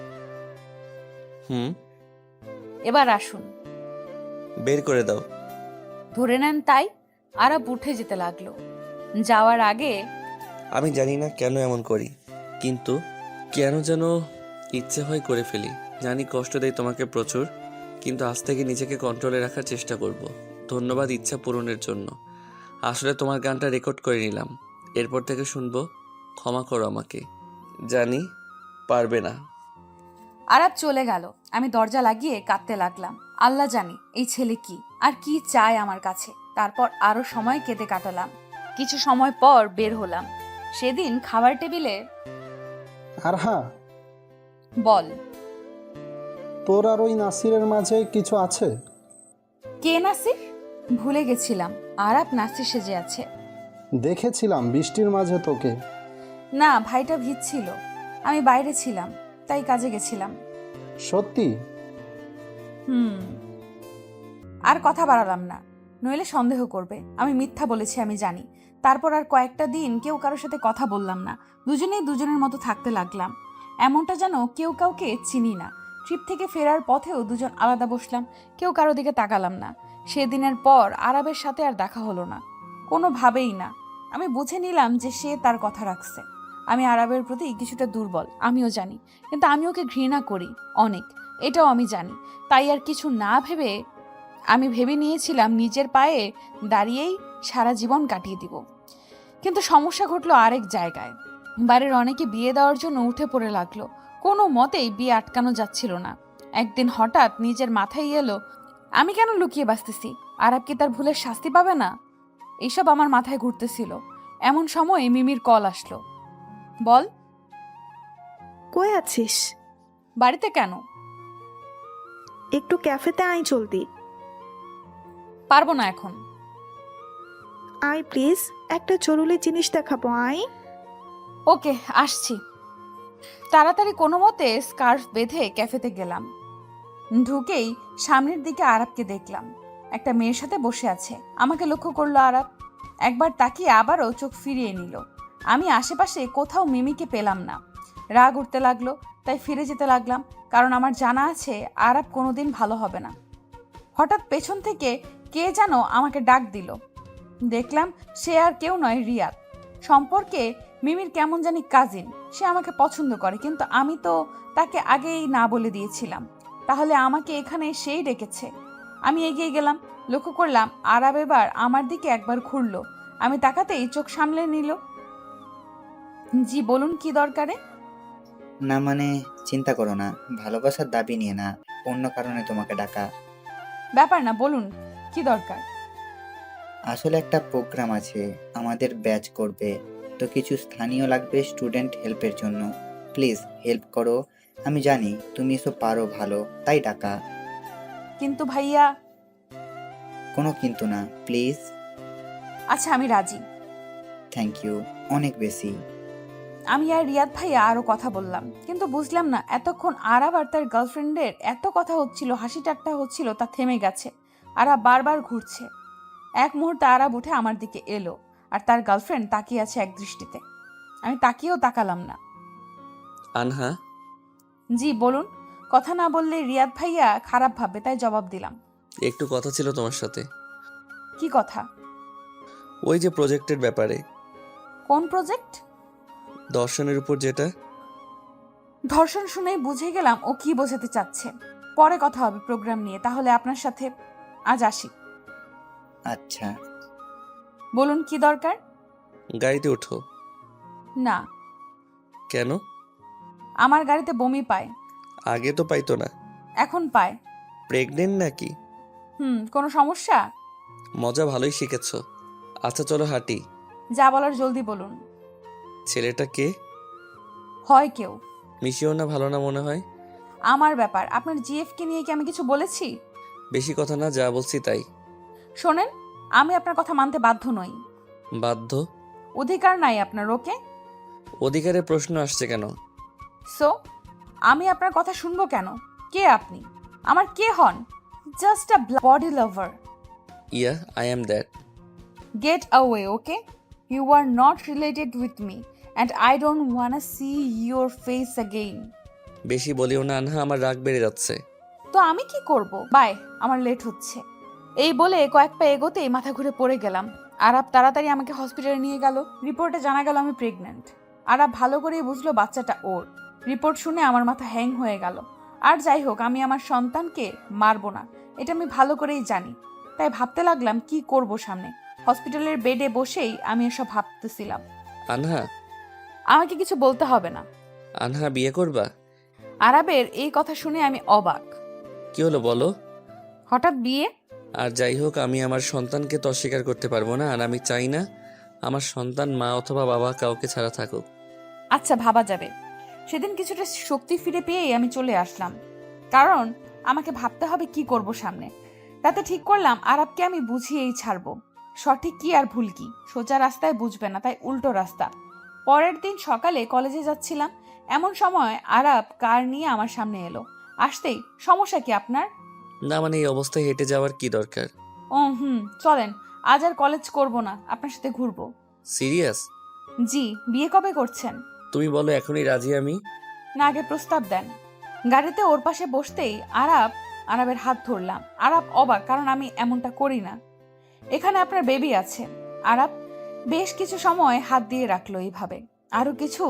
এবার আসুন। বের করে দাও। ধরে নেন তাই। আরাব উঠে যেতে লাগলো। যাওয়ার আগে, আমি জানি না কেন এমন করি, কিন্তু কেন যেন ইচ্ছে হয় করে ফেলি। জানি কষ্ট দেয় তোমাকে প্রচুর, কিন্তু আজ থেকে নিজেকে কন্ট্রোলে রাখার চেষ্টা করব। ধন্যবাদ ইচ্ছা পূরণের জন্য। আসলে তোমার গানটা রেকর্ড করে নিলাম, এরপর থেকে শুনবো। ক্ষমা করো আমাকে, জানি পারবে না। আরাব চলে গেল। আমি দরজা লাগিয়ে কাঁদতে লাগলাম। আল্লাহ জানি এই ছেলে কি আর কি চায় আমার কাছে। তারপর আরো সময় কেঁদে কাটালাম। কিছু সময় পর বের হলাম। সেদিন খাবার টেবিলে। আর হ্যাঁ, বল। তোর আর ওই নাসিরের মাঝে কিছু আছে? কে নাসির? ভুলে গেছিলাম আরাপ নাসির সেজে আছে। দেখেছিলাম বৃষ্টির মাঝে তোকে। না, ভাইটা ভিজছিল, আমি বাইরে ছিলাম, তাই কাজে গেছিলাম। সত্যি? আর কথা বাড়ালাম না, নইলে সন্দেহ করবে আমি মিথ্যা বলেছি আমি জানি। তারপর আর কয়েকটা দিন কেউ কারোর সাথে কথা বললাম না, দুজনেই দুজনের মতো থাকতে লাগলাম। এমনটা যেন কেউ কাউকে চিনি না। ট্রিপ থেকে ফেরার পথেও দুজন আলাদা বসলাম, কেউ কারো দিকে তাকালাম না। সেদিনের পর আরাবের সাথে আর দেখা হলো না, কোনোভাবেই না। আমি বুঝে নিলাম যে সে তার কথা রাখছে। আমি আরাবের প্রতি কিছুটা দুর্বল, আমিও জানি, কিন্তু আমি ওকে ঘৃণা করি অনেক, এটাও আমি জানি। তাই আর কিছু না ভেবে আমি ভেবে নিয়েছিলাম নিজের পায়ে দাঁড়িয়েই সারা জীবন কাটিয়ে দিব। কিন্তু সমস্যা ঘটলো আরেক জায়গায়। বাড়ির অনেকে বিয়ে দেওয়ার জন্য উঠে পড়ে লাগলো, কোনো মতেই বিয়ে আটকানো যাচ্ছিল না। একদিন হঠাৎ নিজের মাথায় এলো, আমি কেন লুকিয়ে বাঁচতেছি, আরাব কি তার ভুলের শাস্তি পাবে না? এইসব আমার মাথায় ঘুরতেছিল। এমন সময় মিমির কল আসলো। বল। কই আছিস? বাড়িতে কেন? একটু ক্যাফেতে আয় জলদি। পারবো না এখন। আয় প্লিজ, একটা জরুরি জিনিস দেখাবো, আয়। ওকে, আসছি। তাড়াতাড়ি কোনো মতে স্কার্ফ বেঁধে ক্যাফেতে গেলাম। ঢুকেই সামনের দিকে আরাবকে দেখলাম, একটা মেয়ের সাথে বসে আছে। আমাকে লক্ষ্য করলো আরাব, একবার তাকিয়ে আবারও চোখ ফিরিয়ে নিল। আমি আশেপাশে কোথাও মিমিকে পেলাম না। রাগ উঠতে লাগলো, তাই ফিরে যেতে লাগলাম, কারণ আমার জানা আছে আরাব কোনোদিন ভালো হবে না। হঠাৎ পেছন থেকে কে যেন আমাকে ডাক দিল। দেখলাম সে আর কেউ নয়, রিয়াদ। সম্পর্কে মিমির কেমন জানি কাজিন। সে আমাকে পছন্দ করে, কিন্তু আমি তো তাকে আগেই না বলে দিয়েছিলাম। তাহলে আমাকে এখানে সেই ডেকেছে। আমি এগিয়ে গেলাম, লক্ষ্য করলাম আরাব এবার আমার দিকে একবার ঘুরলো। আমি তাকাতেই চোখ সামলে নিল। জি বলুন, কি দরকারে? না মানে, চিন্তা করো না, ভালোবাসার দাবি নিয়ে না, অন্য কারণে তোমাকে ডাকা। ব্যাপার না, বলুন কি দরকার। আসলে একটা প্রোগ্রাম আছে, আমাদের ব্যাচ করবে, তো কিছু স্থানীয় লাগবে স্টুডেন্ট হেল্পের জন্য। প্লিজ হেল্প করো। আমি জানি তুমি এসব পারো ভালো, তাই ডাকা। কিন্তু ভাইয়া। কোনো কিন্তু না, প্লিজ। আচ্ছা, আমি রাজি। থ্যাংক ইউ, অনেক বেশি। আমি আর রিয়াদ ভাইয়া আরো কথা বললাম, কিন্তু বুঝলাম না এতক্ষণ আরাব আর তার গার্লফ্রেন্ডের এত কথা হচ্ছিল, হাসি ঠাট্টা হচ্ছিল, তা থেমে গেছে। আরাব বারবার ঘুরছে। এক মুহূর্তে আরাব উঠে আমার দিকে এলো, আর তার গার্লফ্রেন্ড তাকিয়ে আছে এক দৃষ্টিতে। আমি তাকিয়েও তাকালাম না। আনহা, জি বলুন। কথা না বললে রিয়াদ ভাইয়া খারাপ ভাববে, তাই জবাব দিলাম। একটু কথা ছিল তোমার সাথে। কি কথা? ওই যে প্রজেক্টের ব্যাপারে। কোন প্রজেক্ট? দর্শনের উপর যেটা। ধর্ষণ শুনেই বুঝে গেলাম ও কি বোঝাতে চাচ্ছে। পরে কথা হবে প্রোগ্রাম নিয়ে, তাহলে আপনার সাথে আজ আসি। আচ্ছা। বলুন কি দরকার? গাড়িতে ওঠো। না। কেন? আমার গাড়িতে বমি পায়। আগে তো পাইতো না। এখন পায়। প্রেগনেন্ট নাকি? কোনো সমস্যা? মজা ভালোই শিখেছ। আচ্ছা চলো হাঁটি। যা বলার জলদি বলুন। ছেলেটা কে? হয় কেউ। মিশিও না, ভালো না মনে হয়। আমার ব্যাপার, আপনার জিএফকে নিয়ে কি আমি কিছু বলেছি? বেশি কথা না, যা বলছি তাই। শোনেন, আমি আপনার কথা মানতে বাধ্য নই। বাধ্য? অধিকার নাই আপনার। ওকে। অধিকারের প্রশ্ন আসছে কেন? সো আমি আপনার কথা শুনবো কেন? কে আপনি? আমার কে হন? Just a body lover. Yeah, I am that. Get away, okay? You are not related with me and I don't wanna see your face again. বেশি বলিও না আনহা, আমার রাগ বেড়ে যাচ্ছে। তো আমি কি করব? বাই, আমার লেট হচ্ছে। এই বলে কয়েক পা এগোতেই মাথা ঘুরে পড়ে গেলাম। আরাব তাড়াতাড়ি আমাকে হসপিটালে নিয়ে গেল। রিপোর্টে জানা গেল আমি প্রেগন্যান্ট। আরাব ভালো করেই বুঝলো বাচ্চাটা ওর। রিপোর্ট শুনে আমার মাথা হ্যাং হয়ে গেল। আর যাই হোক, আমি আমার সন্তানকে মারবো না, এটা আমি ভালো করেই জানি। তাই ভাবতে লাগলাম কি করব সামনে। হসপিটালের বেডে বসেই আমি এসব ভাবতেছিলাম। আনহা, আমাকে কিছু বলতে হবে না। আনহা বিয়ে করবা? আরাবের এই কথা শুনে আমি অবাক। কি হলো বলো? হঠাৎ বিয়ে? আর যাই হোক, আমি আমার সন্তানকে তো অস্বীকার করতে পারবো না, আর আমি চাই না আমার সন্তান মা অথবা বাবা কাউকে ছাড়া থাকুক। আচ্ছা, ভাবা যাবে। সেদিন কিছুটা শক্তি ফিরে পেয়েই আমি চলে আসলাম, কারণ আমাকে ভাবতে হবে কি করব সামনে। তাতে ঠিক করলাম আরাবকে আমি বুঝিয়েই ছাড়বো। সঠিক কি আর ভুল কি সোজা রাস্তায় বুঝবে না, তাই উল্টো রাস্তা। পরের দিন সকালে কলেজে যাচ্ছিলাম, এমন সময় আরাব কার নিয়ে আমার সামনে এলো। আসতেই, সমস্যা কি আপনার? না মানে এই অবস্থায় হেঁটে যাওয়ার কি দরকার? চলেন, আজ আর কলেজ করব না, আপনার সাথে ঘুরবো। সিরিয়াস? জি। বিয়ে কবে করছেন? তুমি বলো, এখনই রাজি আমি। না, আগে প্রস্তাব দেন। গাড়িতে ওর পাশে বসতেই আরাবের হাত ধরলাম। আরাব অবাক, কারণ আমি এমনটা করি না। এখানে আপনার বেবি আছে। আরাব বেশ কিছু সময় হাত দিয়ে রাখলো এইভাবে। আরো কিছু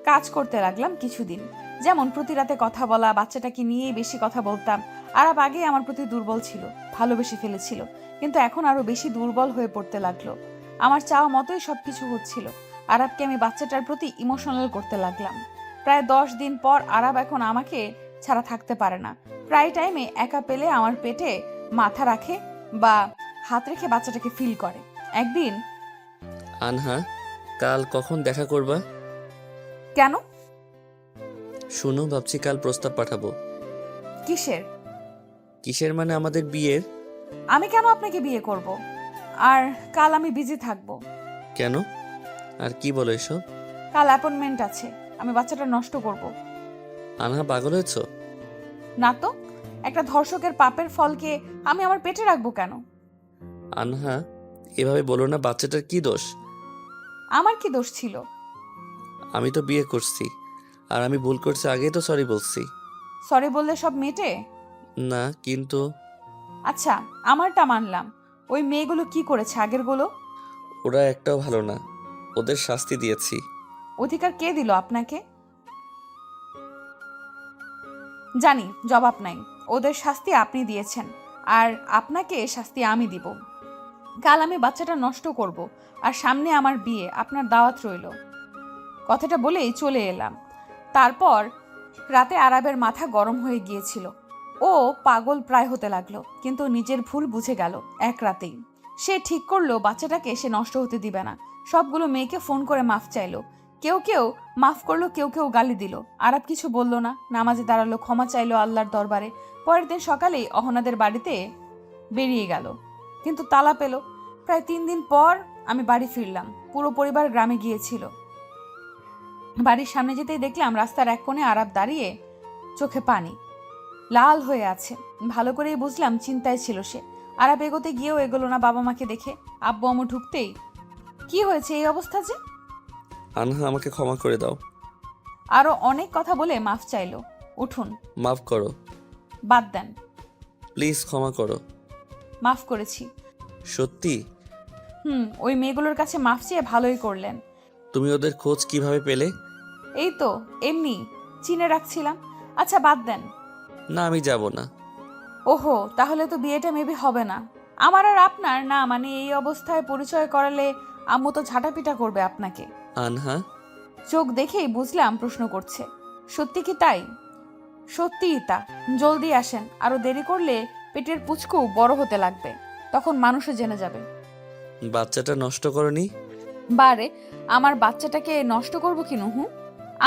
কাজ করতে লাগলাম কিছুদিন, যেমন প্রতি রাতে কথা বলা, বাচ্চাটাকে নিয়েই বেশি কথা বলতাম। আরাব আগে আমার প্রতি দুর্বল ছিল, ভালোবেসে ফেলেছিল, কিন্তু এখন আরো বেশি দুর্বল হয়ে পড়তে লাগলো। আমার চাওয়া মতোই সবকিছু হচ্ছিল। আরাবকে আমি বাচ্চাটার প্রতি ইমোশনাল করতে লাগলাম। প্রায় 10 দিন পর আরাব এখন আমাকে ছাড়া থাকতে পারে না। প্রায় টাইমে একা পেলে আমার পেটে মাথা রাখে বা হাত রেখে বাচ্চাটাকে ফিল করে। একদিন, আনহা, কাল কখন দেখা করবা? কেন? শুনো, ভাবছি কাল প্রস্তাব পাঠাবো। কিসের? কিসের মানে আমাদের বিয়ের। আমি কেন আপনাকে বিয়ে করব? আর কাল আমি বিজি থাকব। কেন? আর কি বলো এসব? কাল অ্যাপয়েন্টমেন্ট আছে, আমি বাচ্চাটা নষ্ট করব। আনহা, পাগল হয়েছ? না তো, একটা ধর্ষকের পাপের ফলকে আমি আমার পেটে রাখবো কেন? আনহা, এভাবে বলো না, বাচ্চাটার কি দোষ? আমার কি দোষ ছিল? আমি তো বিয়ে করছি, আর আমি ভুল করছি আগেই তো সরি বলছি। সরি বললে সব মেটে? না কিন্তু। আচ্ছা, আমারটা মানলাম। ওই মেয়েগুলো কি করেছে আগেরগুলো? ওরা একটাও ভালো না, ওদের শাস্তি দিয়েছি। অধিকার কে দিল আপনাকে? জানি, জবাব নাই। ওদের শাস্তি আপনি দিয়েছেন, আর আপনাকে শাস্তি আমি দিব। কাল আমি বাচ্চাটা নষ্ট করব, আর সামনে আমার বিয়ে, আপনার দাওয়াত রইল। কথাটা বলেই চলে এলাম। তারপর রাতে আরাবের মাথা গরম হয়ে গিয়েছিল। ও পাগল প্রায় হতে লাগলো, কিন্তু নিজের ভুল বুঝে গেল এক রাতেই। সে ঠিক করলো বাচ্চাটাকে সে নষ্ট হতে দিবে না। সবগুলো মেয়েকে ফোন করে মাফ চাইলো। কেউ কেউ মাফ করলো, কেউ কেউ গালি দিল। আরাব কিছু বলল না, নামাজে দাঁড়ালো, ক্ষমা চাইলো আল্লাহর দরবারে। পরের দিন সকালেই অহনাদের বাড়িতে বেরিয়ে গেল, কিন্তু তালা পেল। প্রায় 3 দিন পর আমি বাড়ি ফিরলাম। পুরো পরিবার গ্রামে গিয়েছিল। বাড়ির সামনে যেতেই দেখলাম রাস্তার এক কোণে আরাব দাঁড়িয়ে, চোখে পানি, লাল হয়ে আছে। ভালো করেই বুঝলাম চিন্তায় ছিল সে। আরাব এগোতে গিয়েও এগোলো না বাবা মাকে দেখে। আব্বু আম্মু ঢুকতেই, কি হয়েছে এই অবস্থা যে? আনহা, আমাকে ক্ষমা করে দাও। আরো অনেক কথা বলে মাফ চাইলো। উঠুন। মাফ করো। বাদ দেন। প্লিজ ক্ষমা করো। মাফ করেছি। সত্যি? ওই মেয়েগুলোর কাছে মাফ চেয়ে ভালোই করলেন। তুমি ওদের খোঁজ কিভাবে পেলে? এই তো এমনি চিনে রাখছিলাম। আচ্ছা, বাদ দেন। না, আমি যাব না। ওহো, তাহলে তো বিয়েটা মেবি হবে না। আমার আর আপনার না, মানে এই অবস্থায় পরিচয় করালে আম্মু তো ঝাঁটাপিটা করবে আপনাকে। আনহা, চোখ দেখেই বুঝলাম প্রশ্ন করছে। সত্যি কি তাই? সত্যিই তা। জলদি আসেন, আরো দেরি করলে পেটের পুচকু বড় হতে লাগবে, তখন মানুষও জেনে যাবে। বাচ্চাটা নষ্ট করনি? বারে, আমার বাচ্চাটাকে নষ্ট করব কি নুহু?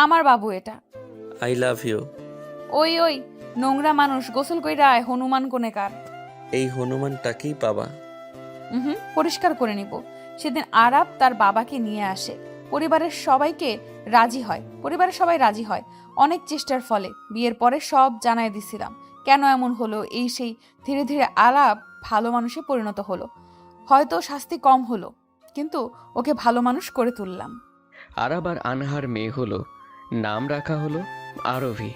আমার বাবু এটা। I love you. ওই ওই নোংরা মানুষ, গোসল কইরা আয় হনুমান কোনেকার। এই হনুমানটাকেই পাবা। পরিষ্কার করে নিব। সেদিন আরাব তার বাবাকে নিয়ে আসে। পরিবারের সবাই রাজি হয় অনেক চেষ্টার ফলে। বিয়ের পরে সব জানাই দিছিলাম কেন এমন হলো, এই সেই। ধীরে ধীরে আরাব ভালো মানুষে পরিণত হলো। হয়তো শাস্তি কম হলো, কিন্তু ওকে ভালো মানুষ করে তুললাম। আরাব আর আনহার মেয়ে হলো, নাম রাখা হলো আরভি।